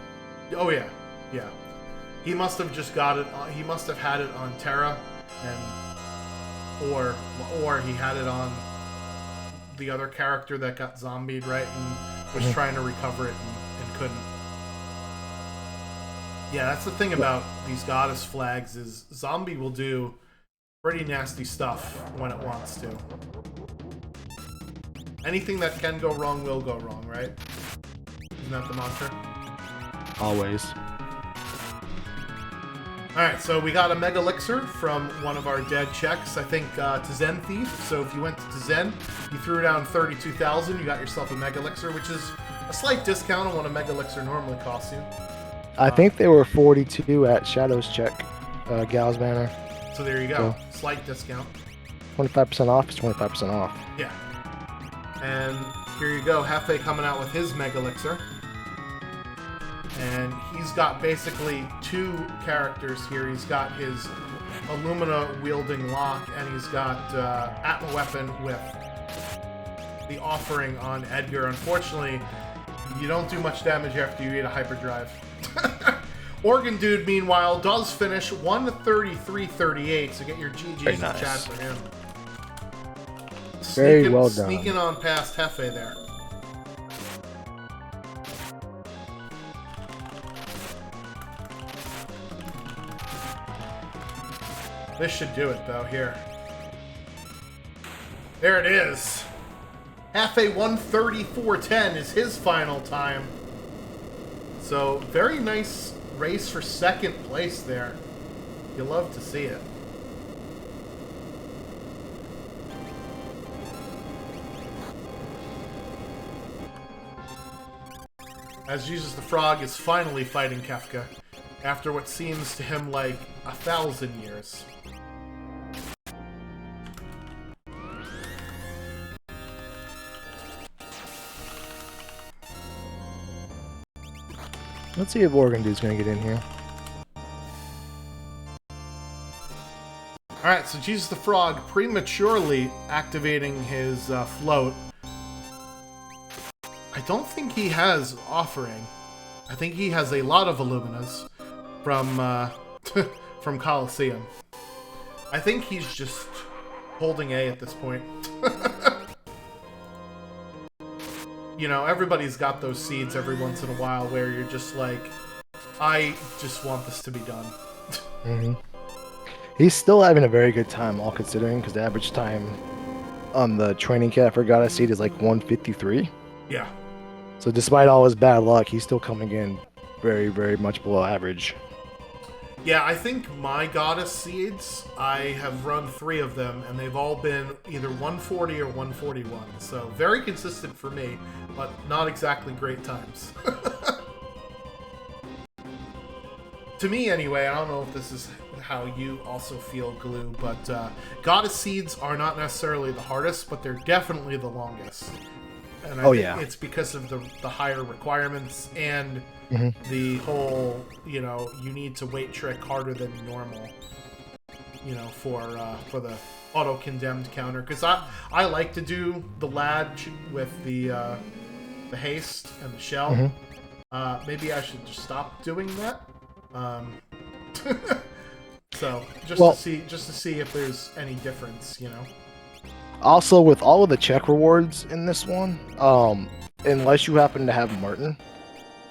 Oh yeah. He must have just got it. He must have had it on Terra, or he had it on the other character that got zombied, right, and was trying to recover it and couldn't. Yeah, that's the thing about these goddess flags is zombie will do pretty nasty stuff when it wants to. Anything that can go wrong will go wrong, right? Isn't that the mantra? Always. Alright, so we got a Mega Elixir from one of our dead checks, I think to Zen Thief. So if you went to Zen, you threw down 32,000, you got yourself a Mega Elixir, which is a slight discount on what a Mega Elixir normally costs you. I think they were 42 at Shadow's check, Gal's Banner. So there you go, slight discount. 25% off is 25% off. Yeah. And here you go, Hefe coming out with his Mega Elixir. And he's got basically 2 characters here. He's got his Illumina wielding Locke, and he's got Atma Weapon with the Offering on Edgar. Unfortunately, you don't do much damage after you eat a Hyperdrive. Organ Dude, meanwhile, does finish 133.38, so get your GGs in the chat for him. Very well done. Sneaking on past Hefe there. This should do it, though, here. There it is. Hefe 134.10 is his final time. So, very nice race for second place there. You love to see it. As Jesus the Frog is finally fighting Kefka, after what seems to him like 1,000 years. Let's see if Organ Dude's gonna get in here. Alright, so Jesus the Frog prematurely activating his float. I don't think he has Offering. I think he has a lot of Illuminas from from Coliseum. I think he's just holding A at this point. you know, everybody's got those seeds every once in a while where you're just like, I just want this to be done. Mm-hmm. He's still having a very good time, all considering, because the average time on the training cat for Goddess Seed is like 153. Yeah. So despite all his bad luck, he's still coming in very, very much below average. Yeah, I think my Goddess Seeds, I have run 3 of them, and they've all been either 140 or 141. So very consistent for me, but not exactly great times. To me, anyway, I don't know if this is how you also feel, Glue, but Goddess Seeds are not necessarily the hardest, but they're definitely the longest. And I think it's because of the higher requirements and the whole, you know, you need to weight trick harder than normal, you know, for the auto-condemned counter. Because I like to do the ladge with the haste and the shell. Maybe I should just stop doing that. So just to see if there's any difference, you know. Also, with all of the check rewards in this one, unless you happen to have Martin,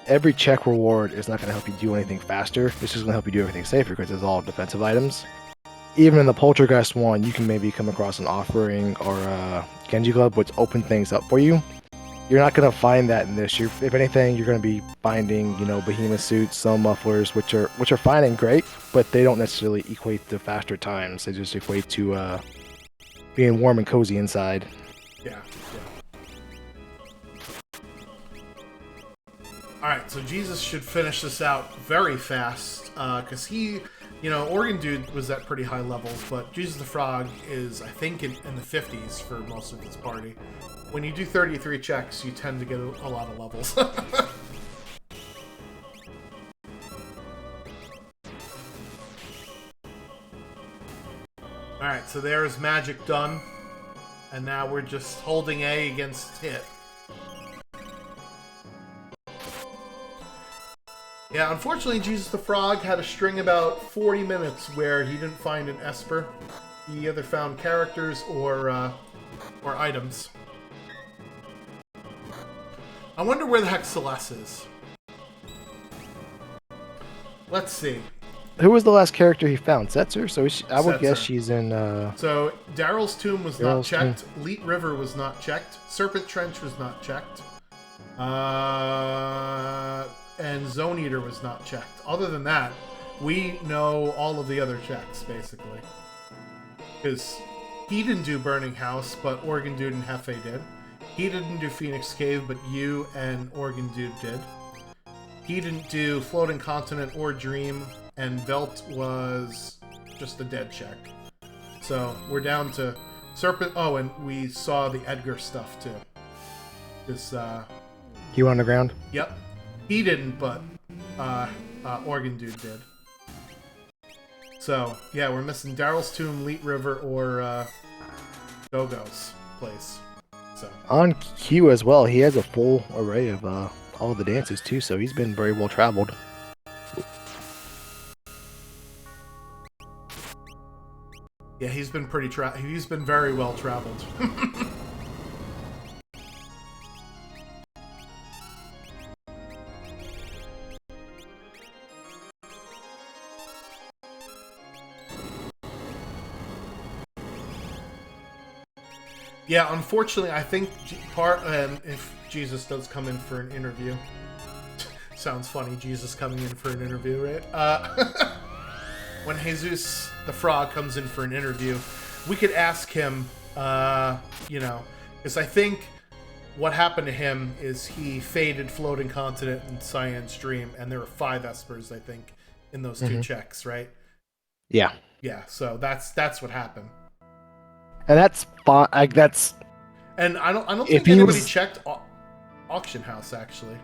every check reward is not going to help you do anything faster. It's just going to help you do everything safer because it's all defensive items. Even in the Poltergeist one, you can maybe come across an offering or a Genji Glove, which open things up for you. You're not going to find that in this. If anything, you're going to be finding, you know, behemoth suits, some mufflers, which are fine and great, but they don't necessarily equate to faster times. They just equate to being warm and cozy inside. Yeah. Alright, so Jesus should finish this out very fast, because he, you know, Organ Dude was at pretty high levels, but Jesus the Frog is, I think, in the 50s for most of his party. When you do 33 checks, you tend to get a lot of levels. Alright, so there's magic done. And now we're just holding A against hit. Yeah, unfortunately, Jesus the Frog had a string about 40 minutes where he didn't find an Esper. He either found characters or items. I wonder where the heck Celeste is. Let's see. Who was the last character he found? Setzer? So I would guess she's in... So, Daryl's Tomb was not checked. Leet River was not checked. Serpent Trench was not checked. And Zone Eater was not checked. Other than that, we know all of the other checks, basically. Because he didn't do Burning House, but Organ Dude and Hefe did. He didn't do Phoenix Cave, but you and Organ Dude did. He didn't do Floating Continent or Dream, and Velt was just a dead check. So we're down to Serpent. Oh, and we saw the Edgar stuff too. This You on the ground? Yep. He didn't, but Organ Dude did. So yeah, we're missing Daryl's Tomb, Leet River, or Gogo's place. So on Q as well, he has a full array of all the dances too, so he's been very well traveled. Yeah, he's been he's been very well traveled. Yeah, unfortunately, I think if Jesus does come in for an interview, sounds funny, Jesus coming in for an interview, right? When Jesus the Frog comes in for an interview, we could ask him, you know, because I think what happened to him is he faded Floating Continent and Cyan's Dream, and there were 5 Espers, I think, in those 2 checks, right? Yeah. Yeah, so that's what happened. And that's fine. That's. And I don't think anybody checked Auction House, actually.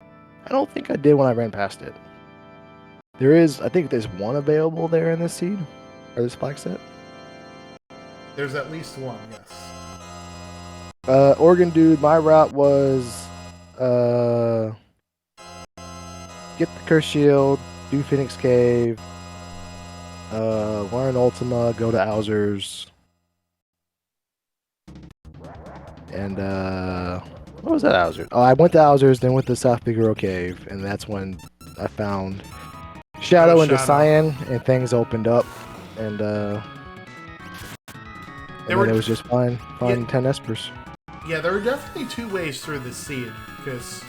I don't think I did when I ran past it. I think there's one available there in this seed, or this Flagset. There's at least one, yes. Organ Dude, my route was get the Curse Shield, do Phoenix Cave, learn Ultima, go to Owser's, and What was that, Owzers? Oh, I went to Owzers, then went to South Figaro Cave, and that's when I found Shadow into Cyan, and things opened up, and then it was just fine 10 Espers. Yeah, there were definitely two ways through the seed, because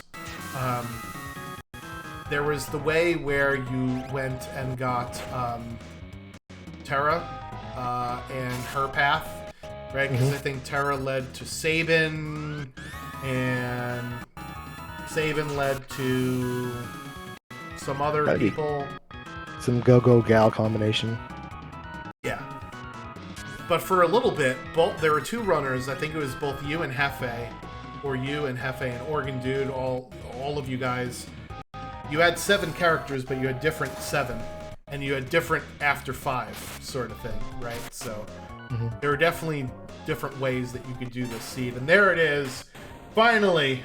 there was the way where you went and got Terra and her path, right? Because I think Terra led to Sabin, and Sabin led to some other people. Some Go-Go Gal combination. Yeah. But for a little bit, there were two runners. I think it was both you and Hefe, or you and Hefe and Organ Dude, all of you guys. You had 7 characters, but you had different 7. And you had different after 5 sort of thing, right? So there were definitely different ways that you could do this seed. And there it is. Finally.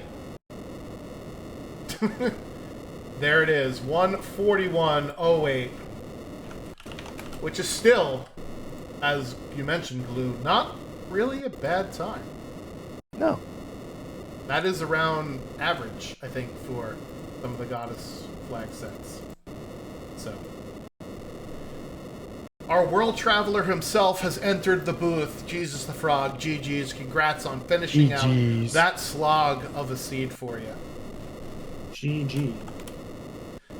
There it is. 141.08. Which is still, as you mentioned, Glue, not really a bad time. No. That is around average, I think, for some of the Goddess flag sets. So. Our world traveler himself has entered the booth. Jesus the Frog, GG's. Congrats on finishing out that slog of a seed for you. GG.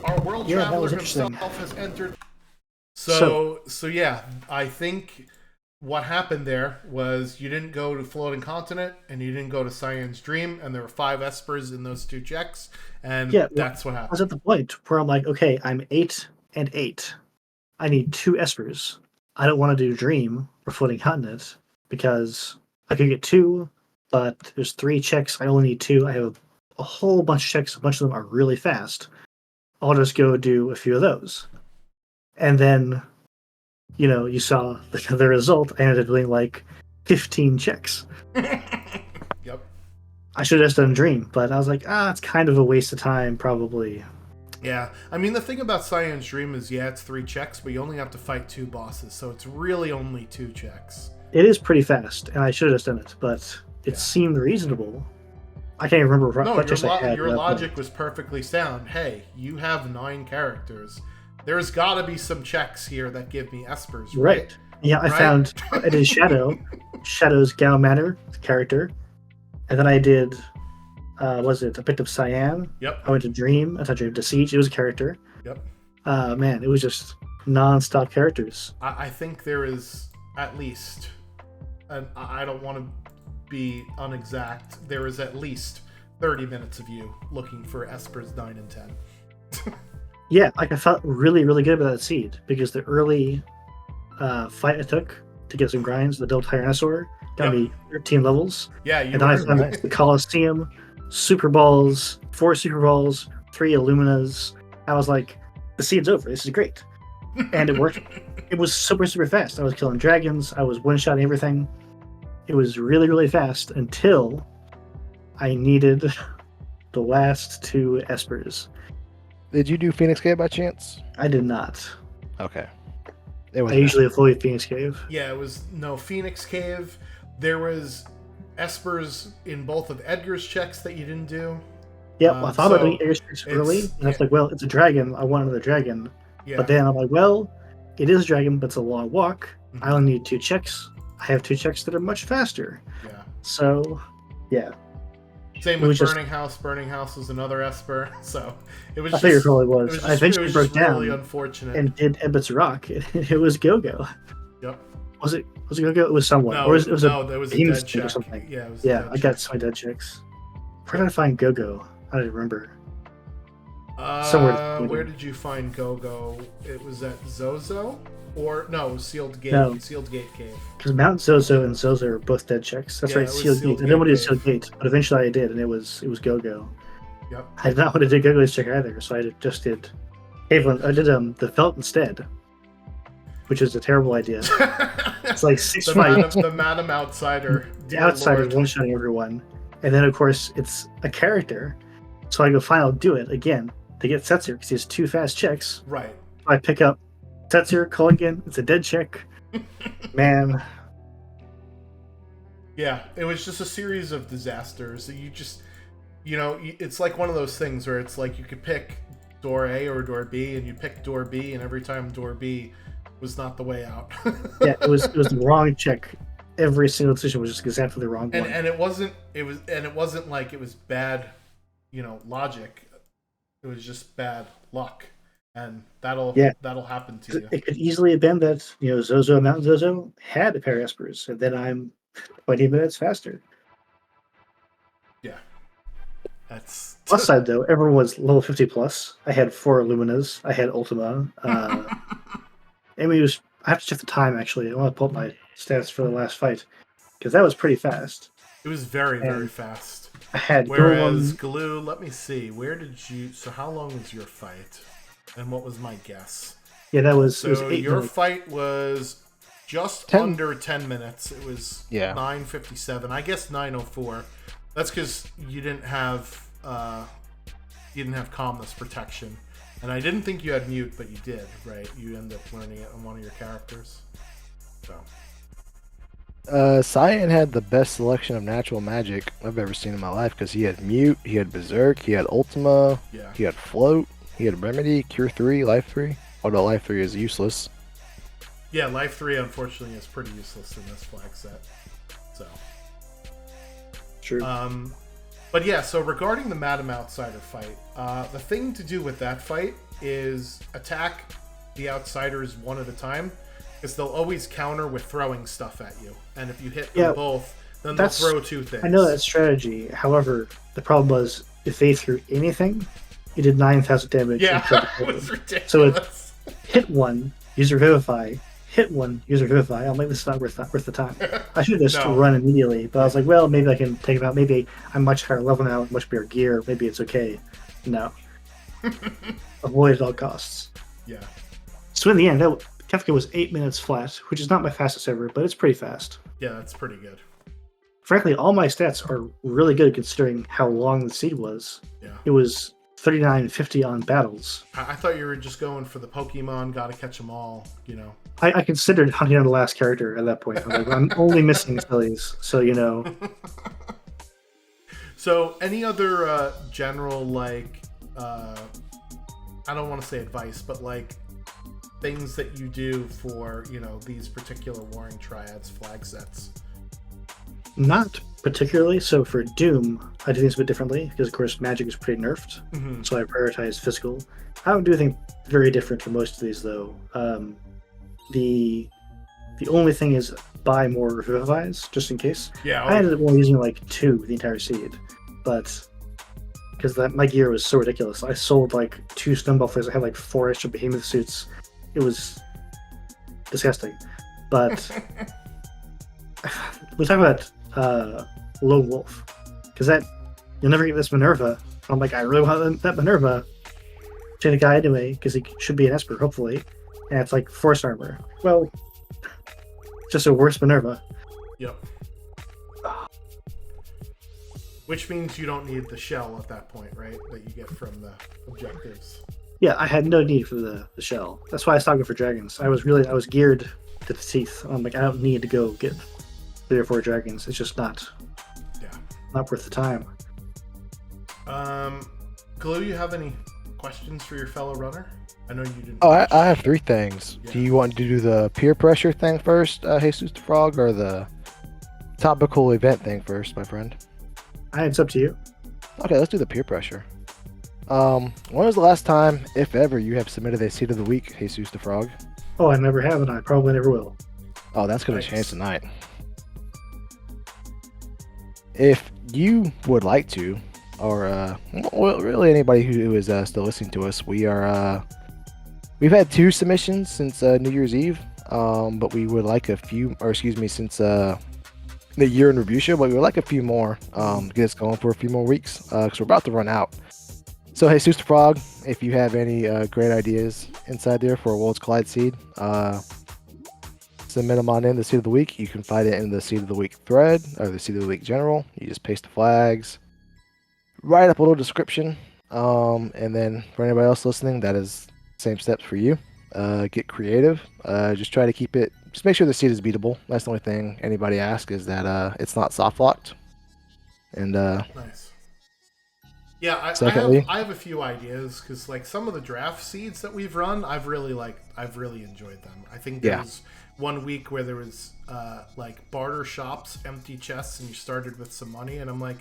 Our world traveler himself has entered. So yeah, I think what happened there was you didn't go to Floating Continent and you didn't go to Cyan's Dream, and there were 5 Espers in those 2 checks, and that's what happened. I was at the point where I'm like, okay, I'm 8 and 8. I need 2 Espers. I don't want to do Dream or Floating Continent because I could get 2, but there's 3 checks. I only need 2. I have a whole bunch of checks. A bunch of them are really fast. I'll just go do a few of those. And then, you saw the result. I ended up doing like 15 checks. Yep. I should have just done Dream, but I was like, it's kind of a waste of time, probably. Yeah. I mean, the thing about Cyan's Dream is, it's 3 checks, but you only have to fight 2 bosses, so it's really only 2 checks. It is pretty fast, and I should have just done it, but it seemed reasonable. I can't remember what checks I had. Your logic was perfectly sound. Hey, you have 9 characters. There's got to be some checks here that give me Espers, right? Yeah, I found I did Shadow's Gao Manor character, and then I did I picked up Cyan. Yep. I went to Dream. I Dream to Siege. It was a character. Yep. Man, it was just non-stop characters. I think there is at least, and I don't want to be unexact, there is at least 30 minutes of you looking for Espers 9 and 10. Yeah, I felt really, really good about that seed because the early fight I took to get some grinds, the Double Tyrannosaur, got me 13 levels. Yeah, and then I found the Coliseum, Super Balls, 4 Super Balls, 3 Illuminas. I was like, the seed's over. This is great. And it worked. It was super, super fast. I was killing dragons. I was one-shotting everything. It was really, really fast until I needed the last 2 Espers. Did you do Phoenix Cave by chance? I did not. Okay. I usually avoid Phoenix Cave. Yeah, it was Phoenix Cave. There was Espers in both of Edgar's checks that you didn't do. Yeah, I thought about doing Edgar's checks early, and I was like, well, it's a dragon. I want another dragon. Yeah. But then I'm like, well, it is a dragon, but it's a long walk. I only need 2 checks. I have 2 checks that are much faster. Yeah. So, yeah. Same with Burning House. Burning House was another Esper, so it was. I think it probably was. I eventually broke down. Really unfortunate. And did Ebbett's Rock. It was Go-Go. Yep. Was it Go-Go? It was someone. No, or it was a dead check. Or something. Yeah, it was I got some dead checks. Where did I find Go-Go? I don't remember. Somewhere. Where did you find Go-Go? It was at Zozo? Or, no, Sealed Gate. No. Sealed Gate Cave. Because Mount Zozo and Zozo are both dead checks. That's right, Sealed Gate. I didn't want to do Sealed Gate, but eventually I did, and it was Go-Go. Yep. I did not want to do Go-Go's check either, so I just did Haveland. I did the Felt instead, which is a terrible idea. It's like 6 fights. The Madam Outsider. The Outsider one-shotting everyone. And then, of course, it's a character. So I go, fine, I'll do it again to get Setzer, because he has 2 fast checks. Right. I pick up Setzer, Culligan. It's a dead check. Man. Yeah, it was just a series of disasters. it's like one of those things where it's like you could pick door A or door B, and you pick door B, and every time door B was not the way out. Yeah, it was the wrong check. Every single decision was just exactly the wrong one. And it wasn't like it was bad, logic. It was just bad luck, and that'll happen to you. It could easily have been that Zozo Mountain Zozo had a pair of espers, and then I'm 20 minutes faster. Yeah, that's plus side though. Everyone was level 50 plus. I had 4 Luminas. I had Ultima. I have to check the time actually. I want to pull up my stats for the last fight because that was pretty fast. It was very, very fast. I had Whereas Glue, let me see. So how long was your fight? And what was my guess? Yeah, it was 8 your minutes. fight was just under 10 minutes. It was 9:57. I guess 9:04. That's because you didn't have calmness protection. And I didn't think you had mute, but you did, right? You ended up learning it on one of your characters. So. Cyan had the best selection of natural magic I've ever seen in my life because he had mute, he had berserk, he had Ultima, he had float, he had remedy, cure 3, life 3. Although life 3 is useless. Yeah, life 3 unfortunately is pretty useless in this flag set. So. True. But yeah, so regarding the Madam Outsider fight, the thing to do with that fight is attack the outsiders one at a time, because they'll always counter with throwing stuff at you. And if you hit them both, then they'll throw 2 things. I know that strategy. However, the problem was if they threw anything, it did 9,000 damage. Yeah, it was ridiculous. So it hit one, use Revivify. Hit one, use Revivify. I'm like, this is not worth the time. I should just run immediately, but I was like, well, maybe I can take it out. Maybe I'm much higher level now, much better gear. Maybe it's okay. No. Avoid at all costs. Yeah. So in the end, Kefka was 8 minutes flat, which is not my fastest ever, but it's pretty fast. Yeah, that's pretty good. Frankly, all my stats are really good considering how long the seed was. Yeah. It was 39.50 on battles. I thought you were just going for the Pokemon, gotta catch them all, I considered hunting down the last character at that point. I'm only missing Sillies, so So, any other general, I don't want to say advice, but things that you do for, these particular Warring Triads flag sets? Not particularly. So for Doom, I do things a bit differently because, of course, magic is pretty nerfed. Mm-hmm. So I prioritize physical. I don't do anything very different for most of these, though. The only thing is buy more Revivifies, just in case. Yeah. I ended up only using 2 the entire seed, but because my gear was so ridiculous, I sold 2 Snowball Flares. I had 4 extra Behemoth suits. It was disgusting. But we're talking about Lone Wolf, because you'll never get this Minerva. I'm like, I really want that Minerva. Chain a guy anyway, because he should be an Esper, hopefully. And it's Force Armor. Well, just a worse Minerva. Yep. Which means you don't need the shell at that point, right? That you get from the objectives. Yeah, I had no need for the shell. That's why I stopped going for dragons. I was geared to the teeth. I'm like, I don't need to go get 3 or 4 dragons. It's just not worth the time. Glue, you have any questions for your fellow runner? I know you didn't. Oh, I have 3 things. Yeah. Do you want to do the peer pressure thing first, Jesus the Frog, or the topical event thing first, my friend? It's up to you. Okay, let's do the peer pressure. When was the last time, if ever, you have submitted a Seed of the Week, Jesus the Frog? Oh, I never have, and I probably never will. Oh, that's going to change tonight. If you would like to, or really anybody who is still listening to us, we've had 2 submissions since New Year's Eve, but we would like since the year in review show, but we would like a few more to get us going for a few more weeks, because we're about to run out. So, hey, Jesus the Frog, if you have any great ideas inside there for a Worlds Collide seed, submit them on in the Seed of the Week. You can find it in the Seed of the Week thread, or the Seed of the Week general. You just paste the flags, write up a little description, and then for anybody else listening, that is the same steps for you. Get creative. Just try to keep it, just make sure the seed is beatable. That's the only thing anybody asks, is that it's not soft locked. And nice. Yeah, Secondly, I have a few ideas because like some of the draft seeds that we've run, I've really enjoyed them. I think there yeah, was one week where there was like barter shops, empty chests, and you started with some money, and I'm like,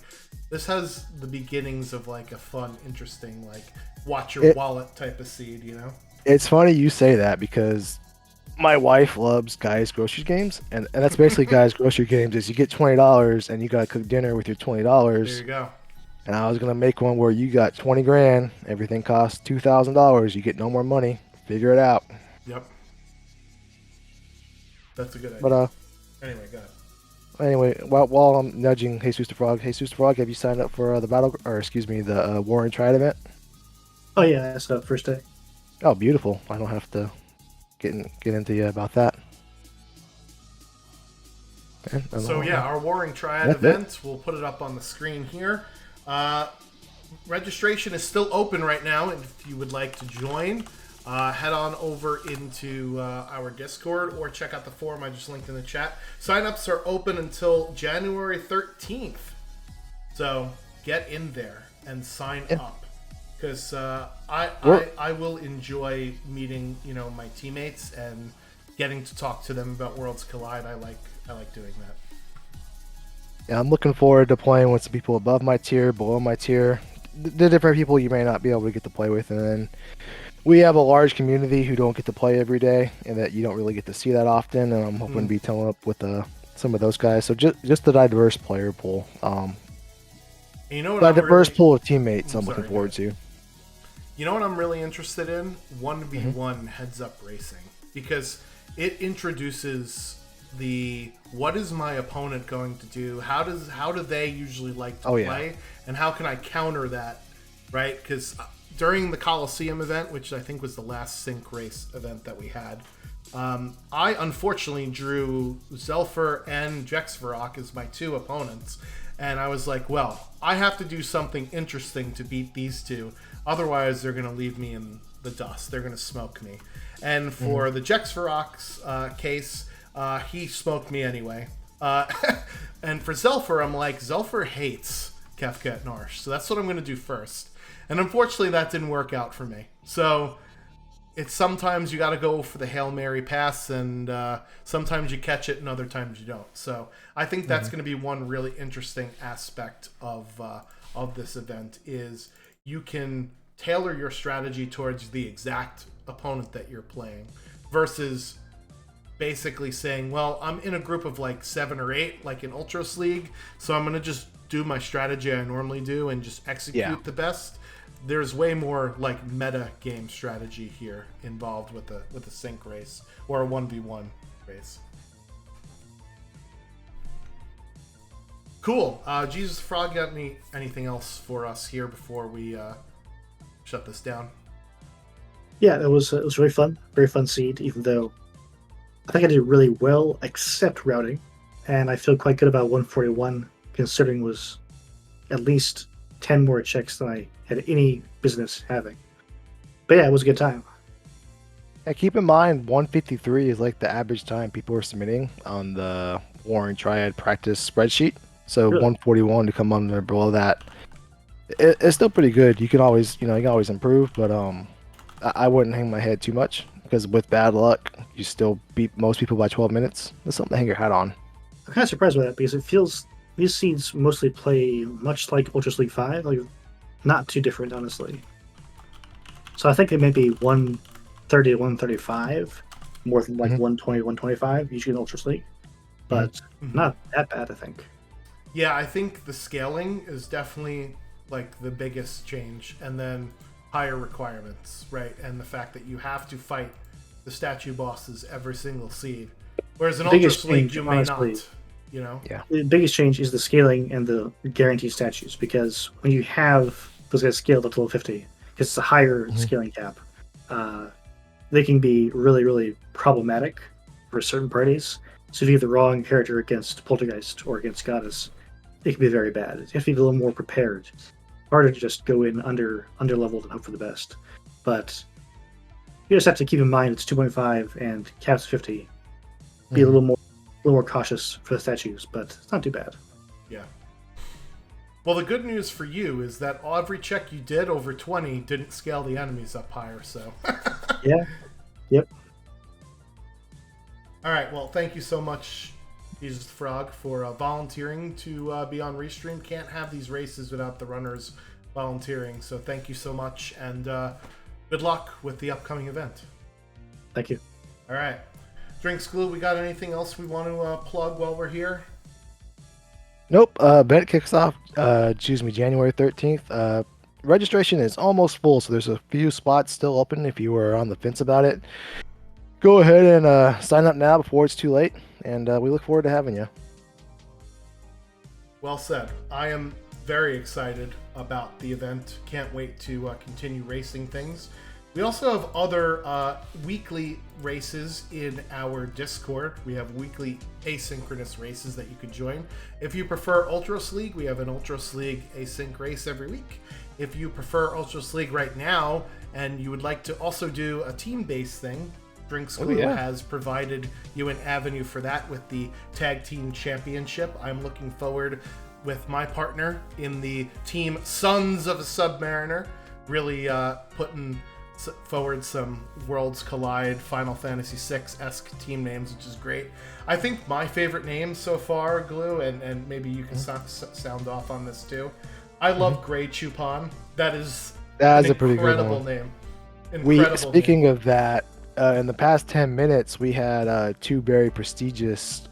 this has the beginnings of like a fun, interesting like watch your it wallet type of seed, you know? it's funny you say that because my wife loves guys grocery games, and that's basically guys grocery games. Is you get $20 and you gotta cook dinner with your twenty There dollars. you go. And I was gonna make one where you got 20 grand, everything costs $2,000. You get no more money. Figure it out. Yep, that's a good But idea. Anyway, go ahead. anyway, while I'm nudging Jesus the Frog, have you signed up for the battle, or excuse me, the War and Triad event? Oh yeah, that's the first day. Oh, beautiful. I don't have to get into you about that. So yeah, our Warring Triad That's it. event, we'll put it up on the screen here. Registration is still open right now, and if you would like to join, head on over into our Discord or check out the forum I just linked in the chat. Sign-ups are open until January 13th, so get in there and sign up, because I will enjoy meeting my teammates and getting to talk to them about Worlds Collide. I like doing that. Yeah, I'm looking forward to playing with some people above my tier, below my tier, the different people you may not be able to get to play with, and then we have a large community who don't get to play every day, and that you don't really get to see that often. And I'm hoping to be telling up with some of those guys. So just the diverse player pool, You know what? the diverse pool of teammates. I'm looking sorry, forward to. You know what I'm really interested in? 1v1 heads up racing, because it introduces what is my opponent going to do? How do they usually like to play? And how can I counter that, right? Because during the Coliseum event, which I think was the last sync race event that we had, I unfortunately drew Zelfer and Jexvarok as my two opponents. And I was like, well, I have to do something interesting to beat these two. Otherwise, they're going to leave me in the dust. They're going to smoke me. And for the Jexvarok's case, he smoked me anyway. And for Zelfer, I'm like, Zelfer hates Kefka at Narsh. So that's what I'm going to do first. And unfortunately, that didn't work out for me. So it's sometimes you got to go for the Hail Mary pass, and sometimes you catch it and other times you don't. So I think that's going to be one really interesting aspect of this event, is you can tailor your strategy towards the exact opponent that you're playing versus basically saying, well, I'm in a group of like 7 or 8, like in Ultras League, so I'm going to just do my strategy I normally do and just execute the best. There's way more like meta game strategy here involved with a sync race or a 1v1 race. Cool. Jesus Frog, got anything else for us here before we shut this down? Yeah, it was really fun, very fun seed. Even though I think I did really well, except routing, and I feel quite good about 141, considering it was at least 10 more checks than I had any business having. But yeah, it was a good time. Yeah, keep in mind 153 is like the average time people are submitting on the Warring Triad practice spreadsheet. So Really? 141 to come under below that, it's still pretty good. You can always improve, but I wouldn't hang my head too much, because with bad luck, you still beat most people by 12 minutes. That's something to hang your hat on. I'm kind of surprised by that, because it feels these seeds mostly play much like Ultras League 5, like not too different, honestly. So I think they may be 130 to 135, more than like 120 to 125, usually in Ultras League, but not that bad, I think. Yeah, I think the scaling is definitely like the biggest change, and then higher requirements, right? And the fact that you have to fight the statue bosses every single seed, whereas in Ultras League you may not. Yeah. The biggest change is the scaling and the guaranteed statues, because when you have those guys scaled up to level 50, because it's a higher scaling cap, they can be really, really problematic for certain parties. So if you have the wrong character against Poltergeist or against Goddess, it can be very bad. You have to be a little more prepared. Harder to just go in under leveled and hope for the best. But you just have to keep in mind it's 2.5 and caps 50. Be a little more cautious for the statues, but it's not too bad. Yeah. Well, the good news for you is that every check you did over 20 didn't scale the enemies up higher, so. Yeah. Yep. All right, well, thank you so much, Jesus the Frog, for volunteering to be on Restream. Can't have these races without the runners volunteering, so thank you so much, and good luck with the upcoming event. Thank you. All right. Drinks Glue, we got anything else we want to plug while we're here? Nope. Event kicks off, January 13th. Registration is almost full, so there's a few spots still open if you were on the fence about it. Go ahead and sign up now before it's too late, and we look forward to having you. Well said. I am very excited about the event. Can't wait to continue racing things. We also have other weekly races in our Discord. We have weekly asynchronous races that you can join. If you prefer Ultros League, we have an Ultros League async race every week. If you prefer Ultros League right now and you would like to also do a team-based thing, Drinks Glue has provided you an avenue for that with the Tag Team Championship. I'm looking forward with my partner in the team Sons of a Submariner, really putting forward some Worlds Collide, Final Fantasy VI-esque team names, which is great. I think my favorite name so far, Glue, and maybe you can sound off on this too. I love Grey Chupon. That's a pretty good incredible name. Speaking of that, in the past 10 minutes, we had two very prestigious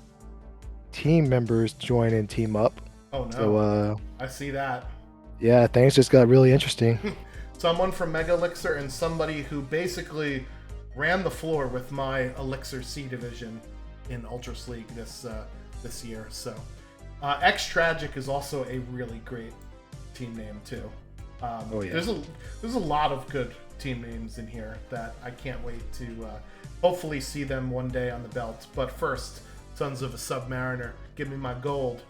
team members join and team up. Oh no! So, I see that. Yeah, things just got really interesting. Someone from Mega Elixir and somebody who basically ran the floor with my Elixir C division in Ultras League this year. So, X Tragic is also a really great team name too. There's a lot of good team names in here that I can't wait to hopefully see them one day on the belt. But first, Sons of a Submariner, give me my gold.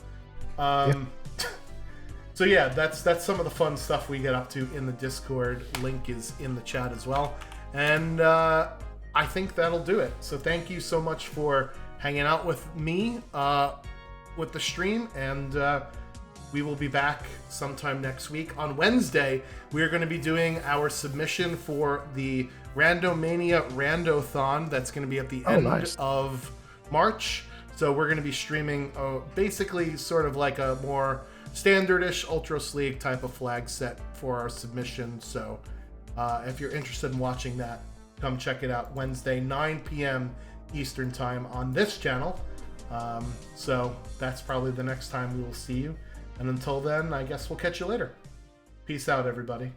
So yeah, that's some of the fun stuff we get up to in the Discord. Link is in the chat as well. And I think that'll do it. So thank you so much for hanging out with me with the stream, and we will be back sometime next week. On Wednesday, we are going to be doing our submission for the Randomania Randothon. That's going to be at the end of March. So we're going to be streaming basically sort of like a more standardish Ultros League type of flag set for our submission. So if you're interested in watching that, come check it out Wednesday, 9 p.m. Eastern time on this channel. So that's probably the next time we will see you. And until then, I guess we'll catch you later. Peace out, everybody.